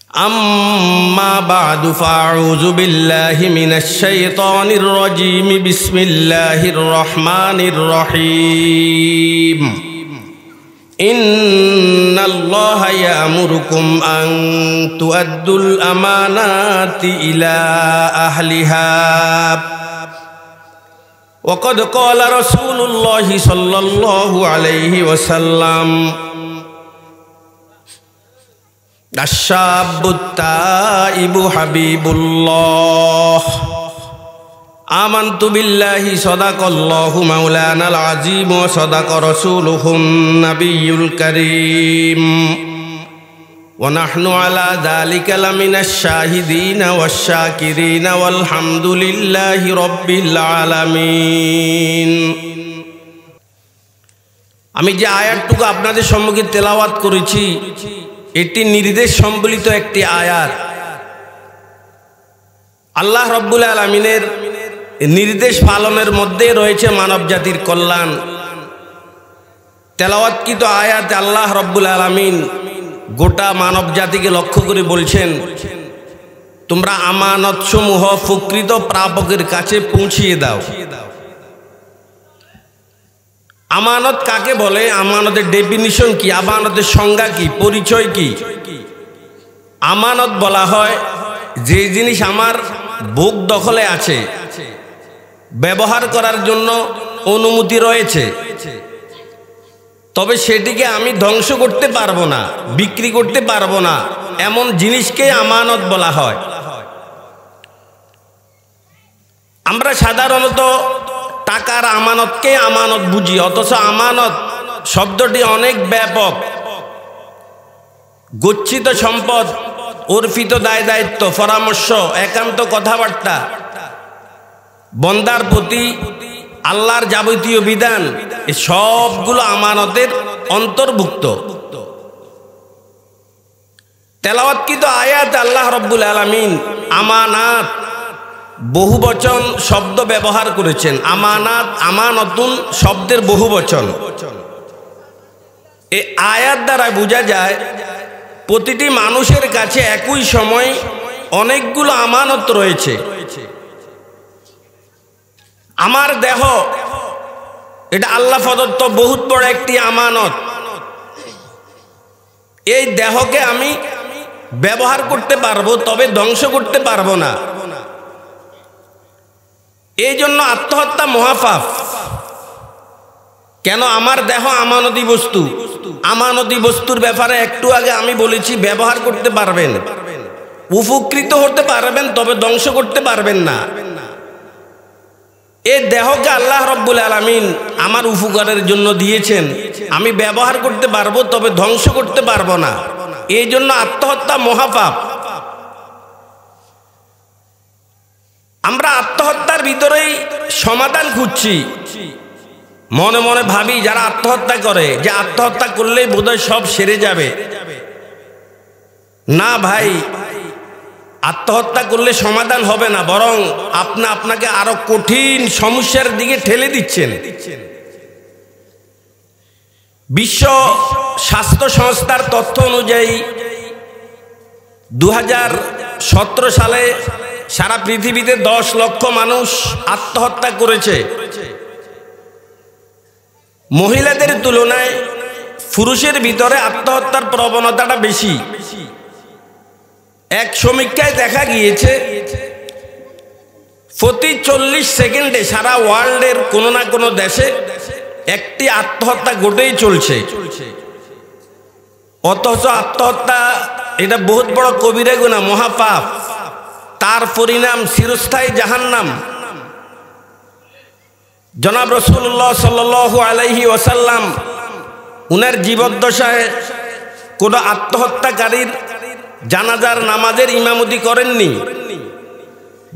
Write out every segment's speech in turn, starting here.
أما بعد فأعوذ بالله من الشيطان الرجيم بسم الله الرحمن الرحيم إن الله يأمركم أن تؤدوا الأمانات إلى أهلها وقد قال رسول الله صلى الله عليه وسلم الشاب التائب حبيب الله آمنت بالله صدق الله مولانا العظيم وصدق رسوله النبي الكريم ونحن على ذلك لمن الشاهدين والشاكرين والحمد لله رب العالمين আমি যে আয়াতটুকু আপনাদের সম্মুখে তেলাওয়াত করেছি এটি নির্দেশ সম্বলিত একটি আয়াত। আল্লাহ রাব্বুল আলামিনের নির্দেশ পালনের মধ্যে রয়েছে মানব জাতির কল্যাণ। তেলাওয়াতকৃত আয়াতে আল্লাহ রাব্বুল আলামিন গোটা মানব জাতিকে লক্ষ্য করে বলছেন, তোমরা আমানতসমূহ প্রকৃত প্রাপকের কাছে পৌঁছিয়ে দাও। আমানত কাকে বলে? আমানতের ডেফিনিশন কি? আমানতের সংজ্ঞা কি? পরিচয় কি? আমানত বলা হয় যে জিনিস আমার ভোগ দখলে আছে, ব্যবহার করার জন্য অনুমতি রয়েছে, তবে সেটিকে আমি ধ্বংস করতে পারবো না, বিক্রি করতে পারবো না, এমন জিনিসকে আমানত বলা হয়। আমরা সাধারণত টাকার আমানতকে আমানত বুঝি, অথচ আমানত শব্দটি অনেক ব্যাপক। গচ্ছিত সম্পদ, অর্পিত দায় দায়িত্ব, পরামর্শ, একান্ত কথাবার্তা, বন্দার প্রতি আল্লাহর যাবতীয় বিধান, এই সবগুলো আমানতের অন্তর্ভুক্ত। তেলাওয়াতকৃত আয়াতে আল্লাহ রাব্বুল আলামিন আমানাত বহুবচন শব্দ ব্যবহার করেছেন। আমানাত, আমানতুন শব্দের বহুবচন। এই আয়াত দ্বারা বোঝা যায় প্রতিটি মানুষের কাছে একই সময় অনেকগুলো আমানত রয়েছে। আমার দেহ, এটা আল্লাহ প্রদত্ত বহুত বড় একটি আমানত। এই দেহকে আমি ব্যবহার করতে পারবো, তবে ধ্বংস করতে পারবো না। এই জন্য আত্মহত্যা মহাপাপ। কেন? আমার দেহ আমানতি বস্তু। আমানতি বস্তুর ব্যাপারে একটু আগে আমি বলেছি, ব্যবহার করতে পারবেন, উপকৃত হতে পারবেন, তবে ধ্বংস করতে পারবেন না। এই দেহকে আল্লাহ রাব্বুল আলামিন আমার উপকারের জন্য দিয়েছেন, আমি ব্যবহার করতে পারবো, তবে ধ্বংস করতে পারবো না। এই জন্য আত্মহত্যা মহাপাপ। আমরা আত্মহত্যার ভিতরেই সমাধান খুঁজছি। মনে মনে ভাবি যারা আত্মহত্যা করে যে আত্মহত্যা করলেই বোধহয় সব সেরে যাবে। না ভাই, আত্মহত্যা করলে সমাধান হবে না, বরং আপনাকে আরো কঠিন সমস্যার দিকে ঠেলে দিচ্ছেন। বিশ্ব স্বাস্থ্য সংস্থার তথ্য অনুযায়ী 2017 সালে সারা পৃথিবীতে 10 লক্ষ মানুষ আত্মহত্যা করেছে। মহিলাদের তুলনায় পুরুষের ভিতরে আত্মহত্যার প্রবণতাটা বেশি। এক সমীক্ষায় দেখা গিয়েছে প্রতি 40 সেকেন্ডে সারা ওয়ার্ল্ডের কোনো না কোনো দেশে একটি আত্মহত্যা ঘটেই চলছে। অথচ আত্মহত্যা এটা বহুত বড় কবিরা গুনাহ, মহাপাপ। তার পরিণাম চিরস্থায়ী জাহান্নাম। জনাব রাসূলুল্লাহ সাল্লাল্লাহু আলাইহি ওয়াসাল্লাম উনার জীবদ্দশায় কোনো আত্মহত্যাকারীর জানাজার নামাজের ইমামতি করেননি।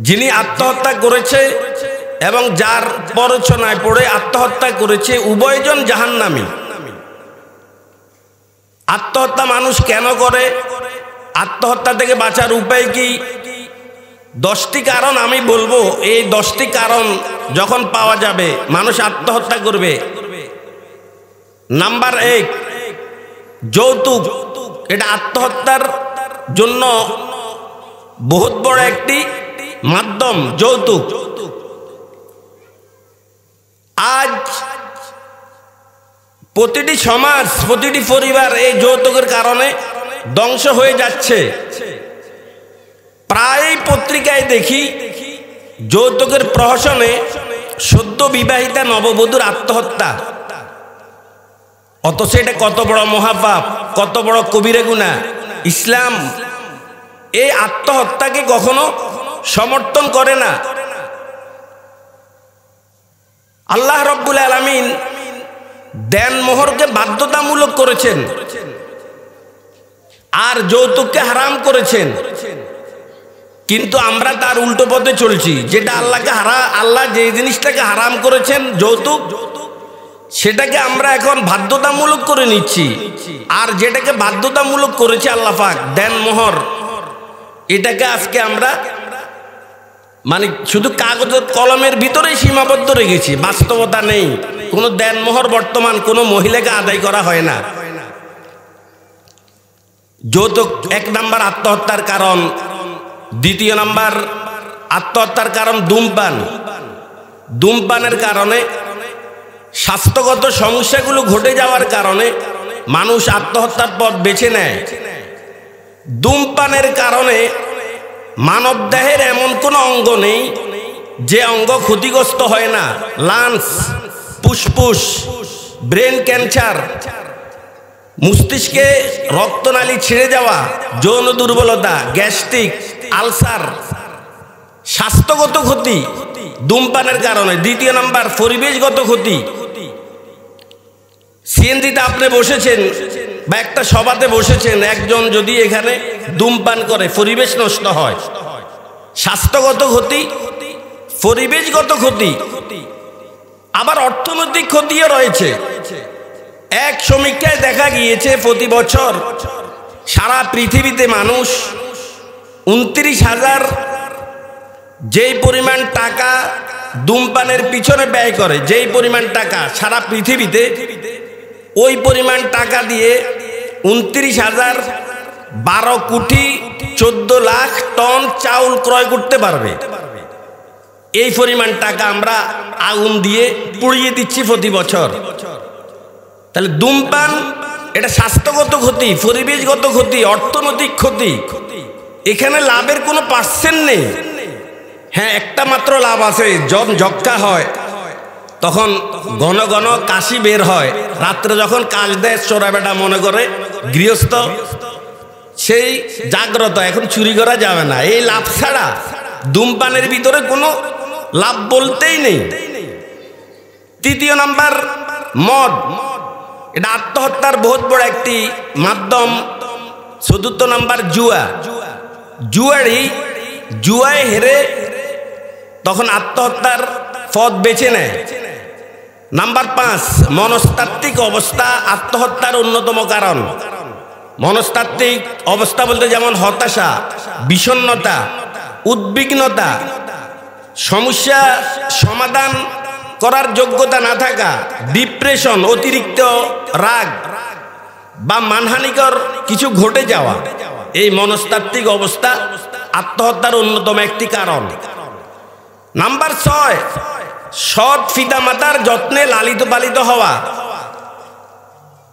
যিনি আত্মহত্যা করেছে এবং যার প্ররোচনায় পড়ে আত্মহত্যা করেছে, উভয়জন জাহান্নামী। আত্মহত্যা মানুষ কেন করে? আত্মহত্যা থেকে বাঁচার উপায় কি? 10টি কারণ আমি বলবো। এই 10টি কারণ যখন পাওয়া যাবে মানুষ আত্মহত্যা করবে। নাম্বার 1, যৌতুক। এটা আত্মহত্যার জন্য বহুত বড় একটি মাধ্যম যৌতুক। আজ প্রতিটি সমাজ, প্রতিটি পরিবার এই যৌতুকের কারণে ধ্বংস হয়ে যাচ্ছে। প্রায় পত্রিকায় দেখি যৌতুকের প্রহসনে সদ্য বিবাহিতা নববধূর আত্মহত্যা। অথচ এটা কত বড় মহাপাপ, কত বড় কবিরা গুনাহ। ইসলাম এই আত্মহত্যাকে কখনো সমর্থন করে না। আল্লাহ রাব্বুল আলামিন দেনমোহরকে বাধ্যতামূলক করেছেন আর যৌতুককে হারাম করেছেন, কিন্তু আমরা তার উল্টো পথে চলছি। যেটা আল্লাহ যে জিনিসটাকে হারাম করেছেন যৌতুক, সেটাকে আমরা এখন বাধ্যতামূলক করে নিচ্ছি। আর যেটাকে বাধ্যতামূলক করেছে আল্লাহ পাক, দেনমোহর, এটাকে আজকে আমরা মানে শুধু কাগজের কলমের ভিতরেই সীমাবদ্ধ রেখেছি, বাস্তবতা নেই। কোনো দেনমোহর বর্তমান কোনো মহিলাকে আদায় করা হয় না। যৌতুক 1 নাম্বার আত্মহত্যার কারণ। 2 নাম্বার আত্মহত্যার কারণ ধূমপান। ধূমপানের কারণে স্বাস্থ্যগত সমস্যাগুলো ঘটে যাওয়ার কারণে মানুষ আত্মহত্যার পথ বেছে নেয়। ধূমপানের কারণে মানবদেহের এমন কোনো অঙ্গ নেই যে অঙ্গ ক্ষতিগ্রস্ত হয় না। লাংস, ফুসফুস, ব্রেন ক্যান্সার, মস্তিষ্কে রক্তনালী ছিঁড়ে যাওয়া, যৌন দুর্বলতা, গ্যাস্ট্রিক, আলসার, স্বাস্থ্যগত ক্ষতি ধূমপানের কারণে। 2 নাম্বার পরিবেশগত ক্ষতি। সিএনজিতে আপনি বসেছেন বা একটা সভাতে বসেছেন, একজন যদি এখানে ধূমপান করে পরিবেশ নষ্ট হয়। স্বাস্থ্যগত ক্ষতি, পরিবেশগত ক্ষতি, আবার অর্থনৈতিক ক্ষতিও রয়েছে। এক সমীক্ষায় দেখা গিয়েছে প্রতি বছর সারা পৃথিবীতে মানুষ 29,000 যেই পরিমাণ টাকা ধূমপানের পিছনে ব্যয় করে, যেই পরিমাণ টাকা সারা পৃথিবীতে, ওই পরিমাণ টাকা দিয়ে 29,012 কোটি 14 লাখ টন চাউল ক্রয় করতে পারবে। এই পরিমাণ টাকা আমরা আগুন দিয়ে পুড়িয়ে দিচ্ছি প্রতি বছর। তাহলে ধূমপান এটা স্বাস্থ্যগত ক্ষতি, পরিবেশগত ক্ষতি, অর্থনৈতিক ক্ষতি। এখানে লাভের কোনো পার্সেন্ট নেই। হ্যাঁ, একটা মাত্র লাভ আছে, যক্ষা হয় তখন ঘন ঘন কাশি বের হয়। রাত্রে যখন কাশ দেয় চোরা বেটা মনে করে গৃহস্থ, সেই জাগ্রত, এখন চুরি করা যাবে না। এই লাভ ছাড়া ধূমপানের ভিতরে কোনো লাভ বলতেই নেই। 3 নাম্বার মদ, এটা আত্মহত্যার বহুত বড় একটি মাধ্যম। 4 নাম্বার জুয়া। জুয়ায় হেরে তখন আত্মহত্যার পথ বেছে নেয়। নাম্বার 5 মনস্তাত্ত্বিক অবস্থা আত্মহত্যার অন্যতম কারণ। মনস্তাত্ত্বিক অবস্থা বলতে যেমন হতাশা, বিষণ্ণতা, উদ্বিগ্নতা, সমস্যা সমাধান করার যোগ্যতা না থাকা, ডিপ্রেশন, অতিরিক্ত রাগ বা মানহানিকর কিছু ঘটে যাওয়া, এই মনস্তাত্ত্বিক অবস্থা আত্মহত্যার অন্যতম একটি কারণ। নাম্বার 6 সৎ পিতামাতার যত্নে লালিত পালিত হওয়া।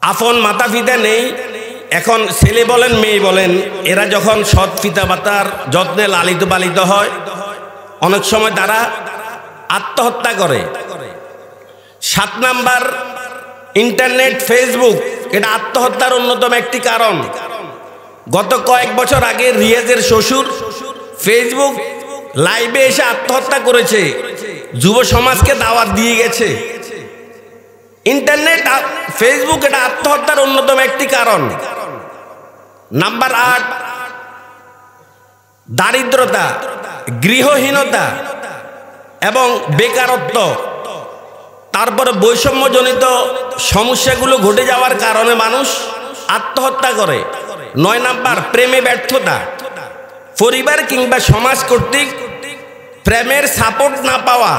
আপন মাতা পিতা নেই, এখন ছেলে বলেন মেয়ে বলেন, এরা যখন সৎ পিতামাতার যত্নে লালিত পালিত হয়, অনেক সময় তারা আত্মহত্যা করে। 7 নাম্বার ইন্টারনেট, ফেসবুক, এটা আত্মহত্যার অন্যতম একটি কারণ। গত কয়েক বছর আগে রিয়াজের শ্বশুর ফেসবুক লাইভে এসে আত্মহত্যা করেছে, যুব সমাজকে দাওয়াত দিয়ে গেছে। ইন্টারনেট, ফেসবুক, এটা আত্মহত্যার অন্যতম একটি কারণ। নাম্বার 8 দারিদ্রতা, গৃহহীনতা এবং বেকারত্ব, তারপরে বৈষম্যজনিত সমস্যাগুলো ঘটে যাওয়ার কারণে মানুষ আত্মহত্যা করে। 9 নাম্বার প্রেমে ব্যর্থতা, পরিবার কিংবা সমাজ কর্তৃক প্রেমের সাপোর্ট না পাওয়া।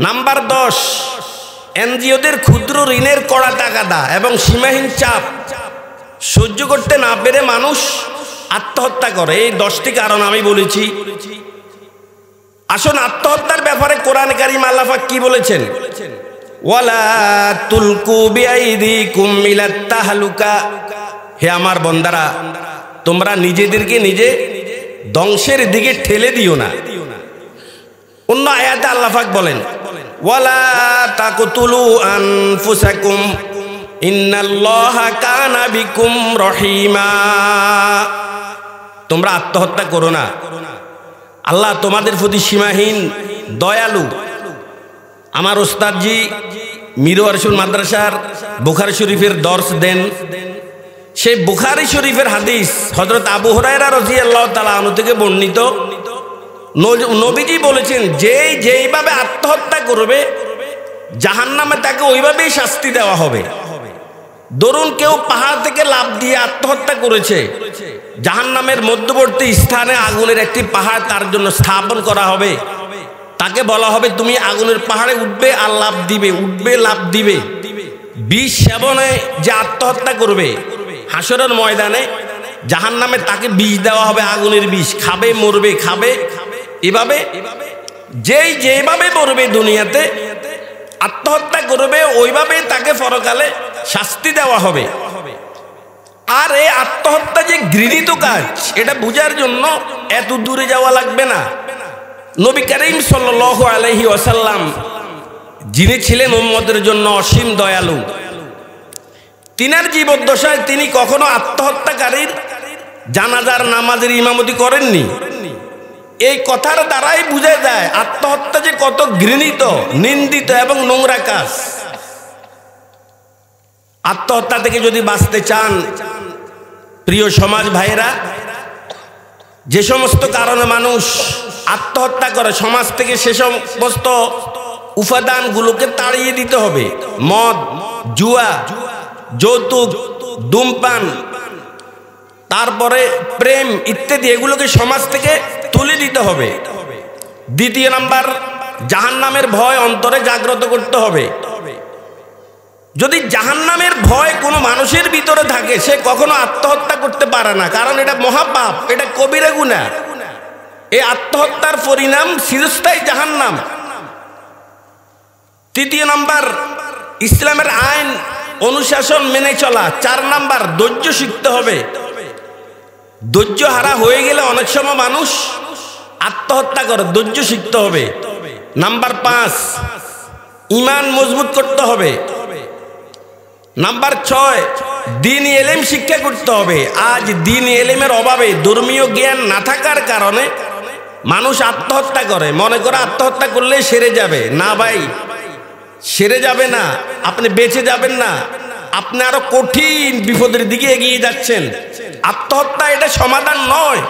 নাম্বার 10 এনজিওদের ক্ষুদ্র ঋণের কড়া তাগাদা এবং সীমাহীন চাপ সহ্য করতে না পেরে মানুষ আত্মহত্যা করে। এই 10টি কারণ আমি বলেছি। আসুন আত্মহত্যার ব্যাপারে কোরআনে কারীম আল্লাহ পাক কি বলেছেন? ওয়ালা তুলকু বিআইদিকুম ইলাত তাহলুকা, হে আমার বান্দারা তোমরা নিজেদেরকে নিজে ধ্বংসের দিকে ঠেলে দিও না। অন্য আয়াতে আল্লাহ পাক বলেন ওয়ালা তাকতুলু আনফুসাকুম ইন্নাল্লাহা কানা বিকুম রহিমা, তোমরা আত্মহত্যা করো না, আল্লাহ তোমাদের প্রতি সীমাহীন দয়ালু। আমার ওস্তাদজি মিরু আরশুল মাদ্রাসার বুখারী শরীফের দর্স দেন, সেই বুখারী শরীফের হাদিস হযরত আবু হুরায়রা রাদিয়াল্লাহু তাআলা আনহু থেকে বর্ণিত, নবীজি বলেছেন যেইভাবে আত্মহত্যা করবে জাহান্নামে তাকে ওইভাবেই শাস্তি দেওয়া হবে। ধরুন কেউ পাহাড় থেকে লাফ দিয়ে আত্মহত্যা করেছে, জাহান্নামের মধ্যবর্তী স্থানে আগুনের একটি পাহাড় তার জন্য স্থাপন করা হবে। তাকে বলা হবে তুমি আগুনের পাহাড়ে উঠবে আর লাফ দিবে, উঠবে লাফ দিবে। বিষ সেবনে যে আত্মহত্যা করবে হাসরের ময়দানে জাহান্নামে তাকে বিষ দেওয়া হবে, আগুনের বিষ, খাবে মরবে, খাবে। এভাবে যেভাবে মরবে দুনিয়াতে আত্মহত্যা করবে ওইভাবে তাকে পরকালে শাস্তি দেওয়া হবে। আর এই আত্মহত্যা যে ঘৃণিত কাজ এটা বোঝার জন্য এত দূরে যাওয়া লাগবে না। নবী করিম সাল্লাল্লাহু আলাইহি ওয়াসাল্লাম যিনি ছিলেন উম্মতের জন্য অসীম দয়ালু, তিনার জীবদ্দশায় তিনি কখনো আত্মহত্যাকারীর জানাজার নামাজের ইমামতি করেননি। এই কথার দ্বারাই বোঝা যায় আত্মহত্যা যে কত ঘৃণিত, নিন্দিত এবং নোংরা কাজ। আত্মহত্যা থেকে যদি বাঁচতে চান প্রিয় সমাজ ভাইরা, যে সমস্ত কারণে মানুষ আত্মহত্যা করে সমাজ থেকে সে সমস্ত উপাদানগুলোকে তাড়িয়ে দিতে হবে। মদ, জুয়া, যৌতুক, ধূমপান, তারপরে প্রেম ইত্যাদি এগুলোকে সমাজ থেকে তুলে দিতে হবে। দ্বিতীয় নাম্বার, জাহান্নামের ভয় অন্তরে জাগ্রত করতে হবে। যদি জাহান্নামের ভয় কোনো মানুষের ভিতরে থাকে সে কখনো আত্মহত্যা করতে পারে না, কারণ এটা মহাপাপ, এটা কবিরা গুনাহ। এই আত্মহত্যার পরিণাম চিরস্থায়ী জাহান্নাম। তৃতীয় নাম্বার, ইসলামের আইন অনুশাসন মেনে চলা। 4 নাম্বার, ধৈর্য শিখতে হবে। ধৈর্য হারা হয়ে গেলে অনেক সময় মানুষ আত্মহত্যা করে, ধৈর্য শিখতে হবে। নাম্বার 5, ঈমান মজবুত করতে হবে। নাম্বার 6, দ্বীন ইলম শিক্ষা করতে হবে। আজ দ্বীন ইলমের অভাবে, ধর্মীয় জ্ঞান না থাকার কারণে মানুষ আত্মহত্যা করে, মনে করে আত্মহত্যা করলে সেরে যাবে। না ভাই, সেরে যাবে না, আপনি বেঁচে যাবেন না, আপনি আরো কঠিন বিপদের দিকে এগিয়ে যাচ্ছেন। আত্মহত্যা এটা সমাধান নয়।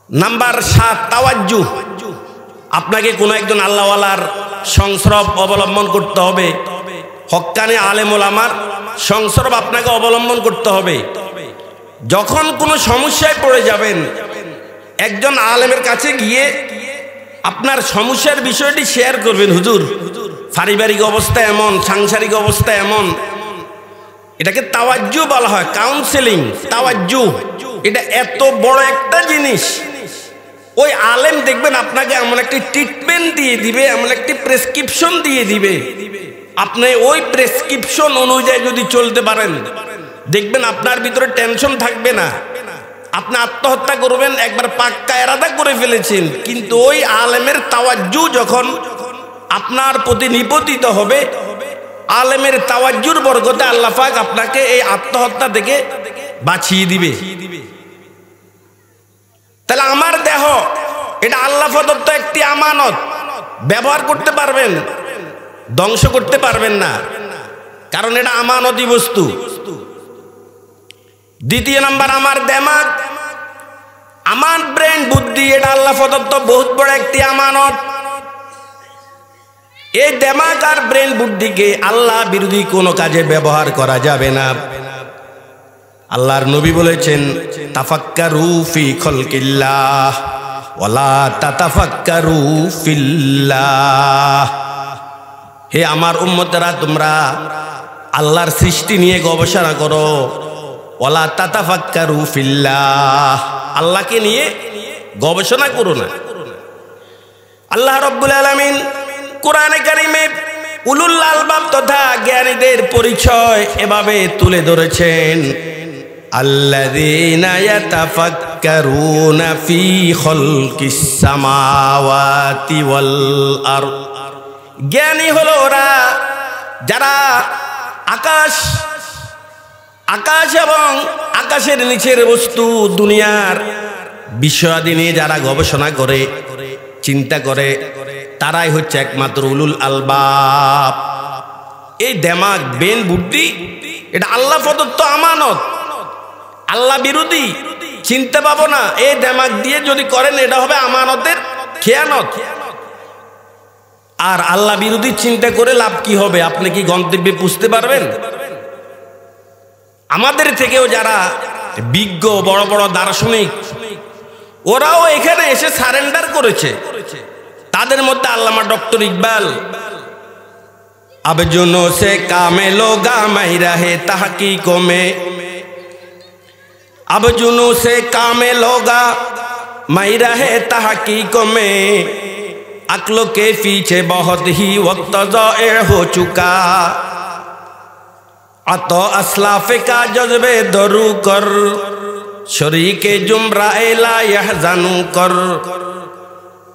নাম্বার 7, তাওয়াজ্জুহ। আপনাকে কোনো একজন আল্লাহওয়ালার সংস্রব অবলম্বন করতে হবে, হক্কানি আলেম ওলামার সংস্রব আপনাকে অবলম্বন করতে হবে। যখন কোনো সমস্যায় পড়ে যাবেন একজন আলেমের কাছে গিয়ে আপনার সমস্যার বিষয়টি শেয়ার করবেন। হুজুর, পারিবারিক অবস্থা এমন, সাংসারিক অবস্থা এমন। এটাকে তাওয়াজ্জুহ বলা হয়, কাউন্সেলিং, তাওয়াজ্জুহ। এটা এত বড় একটা জিনিস। ওই আলেম দেখবেন আপনাকে এমন একটি ট্রিটমেন্ট দিয়ে দিবে, এমন একটি প্রেসক্রিপশন দিয়ে দিবে, আপনি ওই প্রেসক্রিপশন অনুযায়ী যদি চলতে পারেন দেখবেন আপনার ভিতরে টেনশন থাকবে না। আপনি আত্মহত্যা করবেন একবার পাক্কা ইরাদা করে ফেলেছেন, কিন্তু ওই আলেমের তাওয়াজ্জুহ যখন আপনার প্রতি নিপতিত হবে, আলেমের তাওয়াজ্জুর বরকতে আল্লাহ পাক আপনাকে এই আত্মহত্যা থেকে বাঁচিয়ে দিবে। তাহলে আমার দেহ এটা আল্লাহ প্রদত্ত একটি আমানত, ব্যবহার করতে পারবেন, ধ্বংস করতে পারবেন না, কারণ এটা আমানতি বস্তু। দ্বিতীয় নাম্বার, আমার দিমাগ, আমার ব্রেন, বুদ্ধি, এটা আল্লাহ প্রদত্ত বহুত বড় একটি আমানত। এই দিমাগ আর ব্রেন বুদ্ধিকে আল্লাহ বিরোধী কোনো কাজে ব্যবহার করা যাবে না। আল্লাহর নবী বলেছেন, তাফাক্কারু ফি খালকিল্লাহ ওয়ালা তাতাফাক্কারু ফিল্লাহ। হে আমার উম্মতেরা, তোমরা আল্লাহর সৃষ্টি নিয়ে গবেষণা করো, ওয়ালা তাতাফাক্কারু ফিল্লাহ, আল্লাহকে নিয়ে গবেষণা করো না। আল্লাহ রাব্বুল আলামিন কোরআনে কারিমে উলুল আলবাব তথা জ্ঞানীদের পরিচয় এভাবে তুলে ধরেছেন, আল্লাযীনা ইয়াতাফাক্কারুনা ফী খালকিস সামাওয়াতি ওয়াল আরদ। জ্ঞানী হলো ওরা যারা আকাশ এবং আকাশের নিচের বস্তু দুনিয়ার বিষয়াদি নিয়ে যারা গবেষণা করে, চিন্তা করে, তারাই হচ্ছে একমাত্র উলুল আলবাব। এই দেমাগ, ব্রেন, বুদ্ধি এটা আল্লাহ প্রদত্ত আমানত। আল্লাহ বিরোধী চিন্তা পাবো না এই দেমাগ দিয়ে যদি করেন, এটা হবে আমানতের খেয়ানত। আর আল্লাহ বিরোধী চিন্তা করে লাভ কি হবে? আপনি কি গন্তব্যে পুষতে পারবেন? আমাদের থেকেও যারা বিজ্ঞ বড় বড় দার্শনিক, ওরাও এখানে এসে সারেন্ডার করেছে। তাদের মধ্যে আল্লামা ডক্টর ইকবাল, अब जुनों से कामे लोगा मैं रहे तहकीकों में, अब जुनों से कामे लोगा मैं रहे तहकीकों में, अक्लों के पीछे बहुत ही वक्त ज़ाया हो चुका, अतो असलाफ़ का जज्बे दरू कर, शरीके जुमराए ला यहज़नू कर,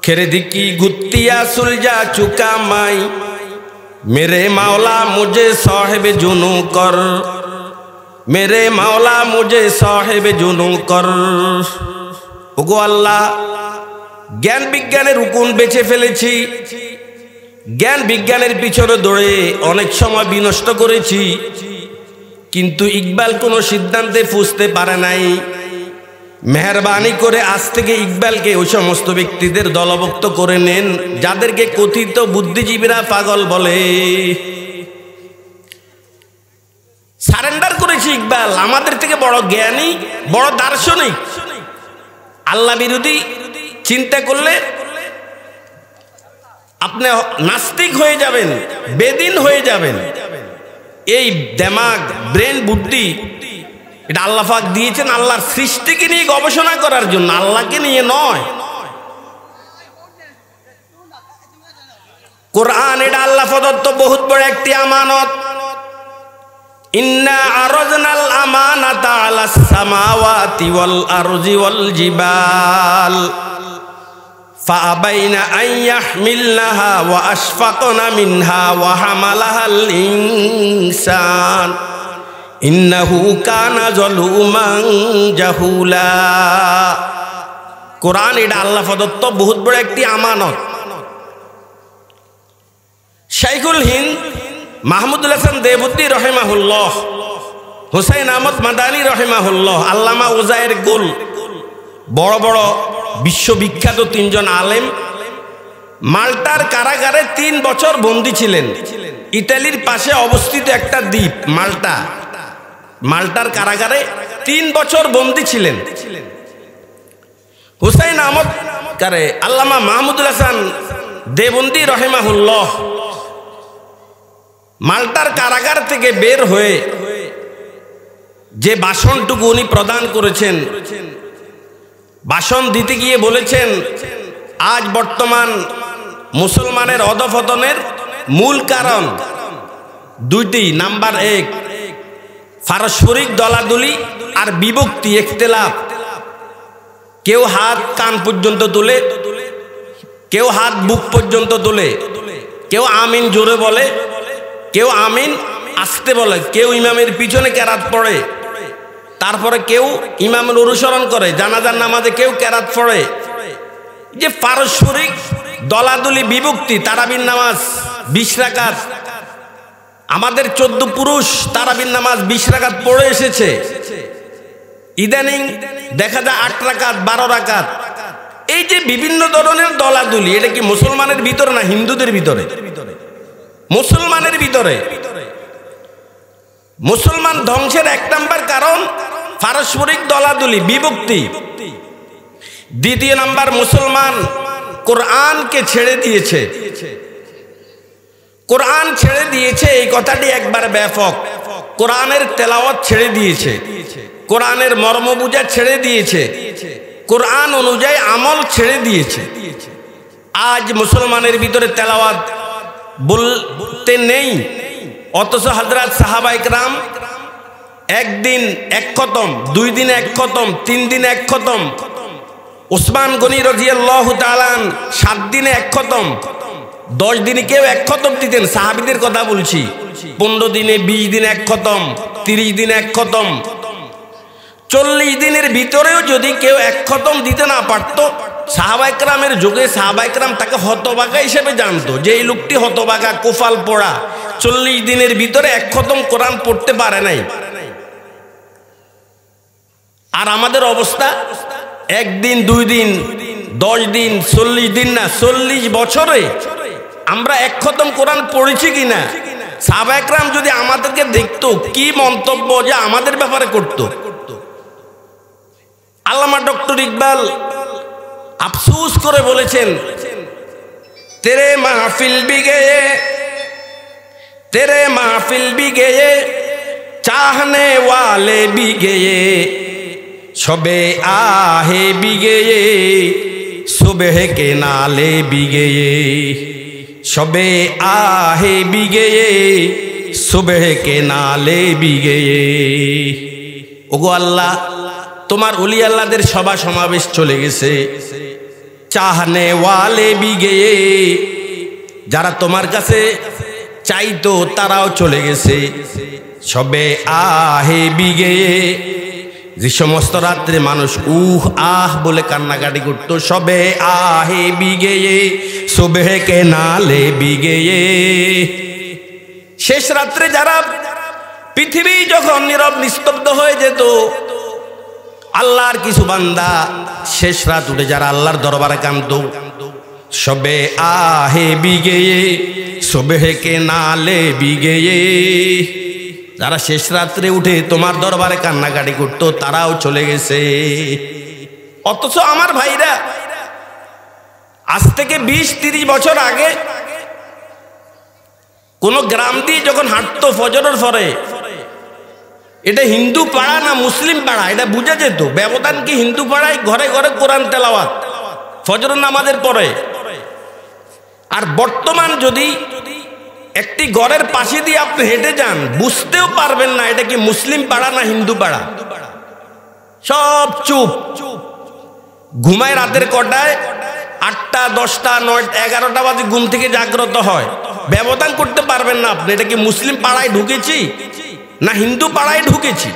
खिरद की गुत्तियाँ सुलझा चुका मैं, मेरे मौला मुझे साहिब जुनू कर, मेरे मौला मुझे साहिब जुनू कर। ওগো আল্লাহ, জ্ঞান বিজ্ঞানের হুকুম বেঁচে ফেলেছি, জ্ঞান বিজ্ঞানের পিছনে দৌড়ে অনেক সময় বিনষ্ট করেছি, কিন্তু ইকবাল কোনো সিদ্ধান্তে পৌঁছতে পারে নাই। মেহরবানি করে আজ থেকে ইকবালকে ওই সমস্ত ব্যক্তিদের দলভুক্ত করে নেন যাদেরকে কথিত বুদ্ধিজীবীরা পাগল বলে। সারেন্ডার করেছি ইকবাল, আমাদের থেকে বড় জ্ঞানী, বড় দার্শনিক। আল্লাহ বিরোধী চিন্তা করলে আপনি নাস্তিক হয়ে যাবেন, বেদিন হয়ে যাবেন। এই দেমাগ, ব্রেন, বুদ্ধি এটা আল্লাহ পাক দিয়েছেন আল্লাহর সৃষ্টিকে নিয়ে গবেষণা করার জন্য, আল্লাহকে নিয়ে নয়। কোরআন এটা আল্লাহ প্রদত্ত বহুত বড় একটি আমানত। ইন্না আরাজনাল আমানাতা আলাস সামাওয়াতি ওয়াল আরজি ওয়াল জিবাল ফাআবাইনা আন ইয়াহমিলনাহা ওয়া আশফাকনা মিনহা ওয়া হামালাহাল ইনসান ইন্নাহু কানা যালুমান জাহুলা। কোরআন এটা আল্লাহ প্রদত্ত বহুত বড় একটি আমানত। শাইখুল হিন্দ মাহমুদুল হাসান দেবুদ্দি রহিমাহুল্লাহ, হুসাইন আহমদ মাদানী রহিমাহুল্লাহ, আল্লামা উজায়ের গুল, বড় বড় বিশ্ববিখ্যাত তিনজন আলেম মাল্টার কারাগারে 3 বছর বন্দী ছিলেন। ইতালির পাশে অবস্থিত একটা দ্বীপ মাল্টা, মাল্টার কারাগারে 3 বছর বন্দী ছিলেন। হুসাইন আহমদ কারে আল্লামা মাহমুদুল হাসান দেবন্দি রহিমাহুল্লাহ মাল্টার কারাগার থেকে বের হয়ে যে ভাষণটুকু উনি প্রদান করেছেন, ভাষণ দিতে গিয়ে বলেছেন, আজ বর্তমান মুসলমানের অধঃপতনের মূল কারণ 2টি। নাম্বার 1, পারস্পরিক দলাদলি আর বিভক্তি, ইখতিলাফ। কেউ হাত কান পর্যন্ত তোলে, কেউ হাত বুক পর্যন্ত তোলে, কেউ আমিন জোরে বলে, কেউ আমিন আস্তে বলে, কেউ ইমামের পিছনে কেরাত পড়ে, তারপরে কেউ ইমামের অনুসরণ করে, জানাজার নামাজে কেউ কেরাত পড়ে। যে পারস্পরিক দলাদলি বিভক্তি, তারাবির নামাজ 20 রাকাত, আমাদের 14 পুরুষ তারাবির নামাজ 20 রাকাত পড়ে এসেছে। ইদানিং দেখা যায় 8 রাকাত, 12 রাকাত। এই যে বিভিন্ন ধরনের দলাদলি, এটা কি মুসলমানের ভিতরে না হিন্দুদের ভিতরে? মুসলমানের ভিতরে। মুসলমান ধ্বংসের 1 নম্বর কারণ পারস্পরিক দলাদলি, বিভক্তি। 2য় নাম্বার, মুসলমান কোরআনকে ছেড়ে দিয়েছে। কোরআন ছেড়ে দিয়েছে এই কথাটি একবার ব্যাপক, কোরআনের তেলাওয়াত ছেড়ে দিয়েছে। কোরআনের মর্ম বুঝা ছেড়ে দিয়েছে, কোরআন অনুযায়ী আমল ছেড়ে দিয়েছে। আজ মুসলমানের ভিতরে তেলাওয়াত বলতে নেই, অথচ হযরত সাহাবায়ে কেরাম একদিন এক খতম, 2 দিনে এক খতম, 3 দিনে এক খতম। উসমান গনি রাদিয়াল্লাহু তাআলা 7 দিনে এক খতম, 10 দিনে কেউ এক খতম দিতেন। সাহাবীদের কথা বলছি। 15 দিনে, 20 দিনে এক খতম, 30 দিনে এক খতম। 40 দিনের ভিতরেও যদি কেউ এক খতম দিতে না পারত, সাহাবায়ে কেরামের যুগে সাহাবায়ে কেরাম তাকে হতভাগা হিসেবে জানতো, যে এই লোকটি হতভাগা, কোফাল পড়া, 40 দিনের ভিতরে এক খতম কোরআন পড়তে পারে নাই। আর আমাদের অবস্থা, 1 দিন, 2 দিন, 10 দিন, 40 দিন না, 40 বছরে আমরা এক খতম কোরআন পড়েছি কিনা। সাহাবায়ে কেরাম যদি আমাদেরকে দেখতো, কি মন্তব্য যে আমাদের ব্যাপারে করত। আল্লামা ডক্টর ইকবাল আফসোস করে বলেছেন, তেরে মাহফিল ভি গয়ে, তেরে মাহফিল ভি গয়ে, চাহনে ওয়ালে ভি গয়ে, শবে আহে ভি গয়ে, সুবহ কে নালে ভি গয়ে, শবে আহে ভি গয়ে, সুবহ কে নালে ভি গয়ে। ওগো আল্লাহ, তোমার ওলি আল্লাহদের সভা সমাবেশ চলে গেছে, চাহনে ওয়ালে ভি গয়ে, যারা তোমার কাছে চাইতো তারাও চলে গেছে। সবে আহে ভি গয়ে, যে সমস্ত রাত্রে মানুষ উহ আহ বলে কান্নাকাটি করত, সবে আহে ভি গয়ে, সুবহ কে নালে ভি গয়ে। শেষ রাত্রে যারা, পৃথিবী যখন নীরব নিস্তব্ধ হয়ে যেত, আল্লাহর কিছু বান্দা শেষ রাত উঠে যারা আল্লাহর দরবারে কাঁদতো, সবে আহে ভি গয়ে, সুবহ কে নালে ভি গয়ে। যারা শেষ রাত্রে উঠে তোমার দরবারে কান্নাকাটি করতো, তারাও চলে গেছে। অথচ আমার ভাইরা, আজ থেকে 20-30 বছর আগে কোন গ্রাম দিয়ে যখন হাঁটতো ফজরের পরে, এটা হিন্দু পাড়া না মুসলিম পাড়া এটা বুঝা যেত। ব্যবধান কি, হিন্দু পাড়ায় ঘরে ঘরে কোরআন তেলাওয়াত ফজরের নামাজের পরে। আর বর্তমান যদি একটি ঘরের পাশে দিয়ে আপনি হেঁটে যান, বুঝতেও পারবেন না এটা কি মুসলিম পাড়া না হিন্দু পাড়া। সব চুপ, ঘুমায় রাতের কটায়, 8টা, 10টা, 9টা, 11টা বাজে ঘুম থেকে জাগ্রত হয়। ব্যবধান করতে পারবেন না আপনি এটা কি মুসলিম পাড়ায় ঢুকেছি না হিন্দু পাড়ায় ঢুকেছি।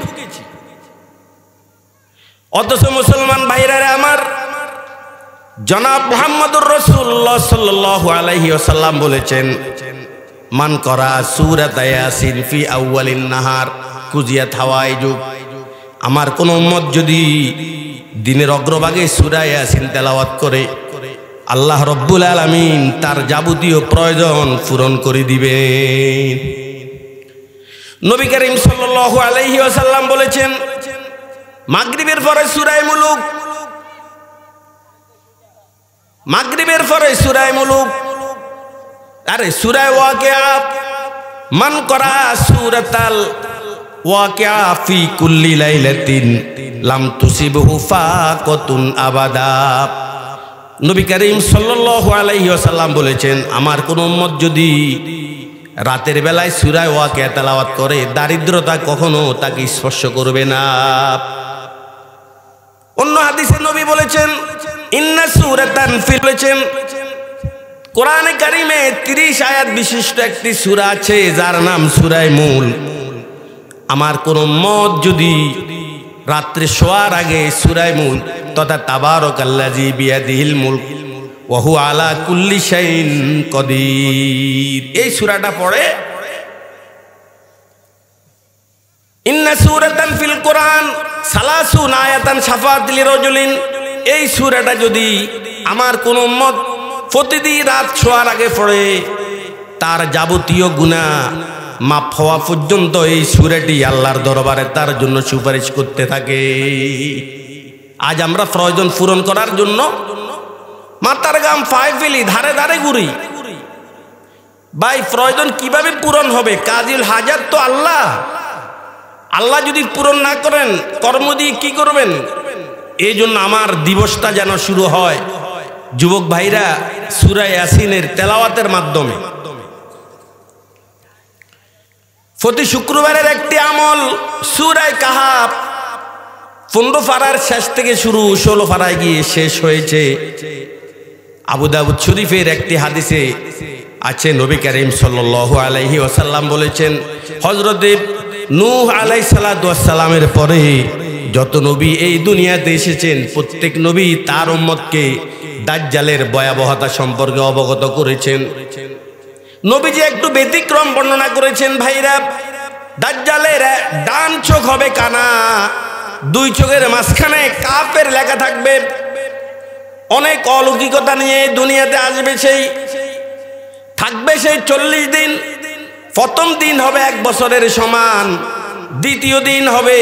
অথচ মুসলমান ভাইরা আমার, জনাব মুহাম্মদুর রাসূলুল্লাহ সাল্লাল্লাহু আলাইহি ওয়াসাল্লাম বলেছেন, মান করা সূরাত ইয়াসিন ফি আউয়ালিন নাহার কুজিয়াত হাওয়াইজু। আমার কোন উম্মত যদি দিনের অগ্রভাগে সূরা ইয়াসিন তেলাওয়াত করে, আল্লাহ রব্বুল আলামিন তার যাবতীয় প্রয়োজন পূরণ করে দিবেন। নবী করিম সাল্লাল্লাহু আলাইহি ওয়াসাল্লাম বলেছেন, মাগরিবের পরে সূরা মুলুক, মাগরিবের পরে সূরা মুলুক, আরে সূরা ওয়াকিয়া, মান করা সূরাতাল ওয়াকিয়া ফি কুল্লি লাইলাতিন লাম তুসিবহু ফাকাতুন আবাদা। নবী করিম সাল্লাল্লাহু আলাইহি ওয়াসাল্লাম বলেছেন, আমার কোন উম্মত যদি রাতের বেলায় সূরা ওয়াকিয়া তেলাওয়াত করে, দারিদ্রতা কখনো তাকে স্পর্শ করবে না। অন্য হাদিসে নবী বলেছেন, ইন্না সূরাতান ফিল, বলেছেন কোরআনে কারিমে 30 আয়াত বিশিষ্ট একটি সূরা আছে যার নাম সূরা মুলক। আমার কোন উম্মত যদি রাত্রে শোয়ার আগে সূরা মুলক তথা তাবারাকাল্লাযী বিয়াদিহিল মুলক ওয়া হুয়া আলা কুল্লি শাইইন কদির, এই সূরাটা পড়ে, ইন্না সূরাতান ফিল কোরআন সালাসুন আয়াতান শাফাআত লিরাজুলিন, এই সূরাটা যদি আমার কোন উম্মত প্রতিদিন রাত শোয়ার আগে পড়ে, তার যাবতীয় গুনাহ মাফ হওয়া পর্যন্ত এই সূরাটি আল্লাহর দরবারে তার জন্য সুপারিশ করতে থাকে। আজ আমরা প্রয়োজন পূরণ করার জন্য মাথার গাম পায়ে ফেলি, ধারে ধারে ঘুরি। ভাই প্রয়োজন কিভাবে পূরণ হবে? কাজিল হাজাত তো আল্লাহ। আল্লাহ যদি পূরণ না করেন কর্ম দিয়ে কি করবেন? এই জন্য আমার দিবসটা যেন শুরু হয় যুবক ভাইরা সূরা ইয়াসিনের তেলাওয়াতের মাধ্যমে। প্রতি শুক্রবারের একটি আমল সূরা কাহাফ 15 পারার শেষ থেকে শুরু 16 পারায় গিয়ে শেষ হয়েছে। আবু দাউদ শরীফের একটি হাদিসে আছে নবী করিম সাল্লাল্লাহু আলাইহি ওয়াসাল্লাম বলেছেন, হযরতে নূহ আলাইহিস সালাতু ওয়াস সালামের পরে যত নবী এই দুনিয়াতে এসেছেন প্রত্যেক নবী তার উম্মতকে দাজ্জালের ভয়াবহতা সম্পর্কে অবগত করেছেন। নবীজি একটু ব্যতিক্রম বর্ণনা করেছেন। ভাইরা, দাজ্জালের ডান চোখ হবে কানা, দুই চোখের মাঝখানে কাফের লেখা থাকবে। অনেক অলৌকিকতা নিয়ে দুনিয়াতে আসবে, সেই থাকবে সেই 40 দিন। প্রথম দিন হবে 1 বছরের সমান, দ্বিতীয় দিন হবে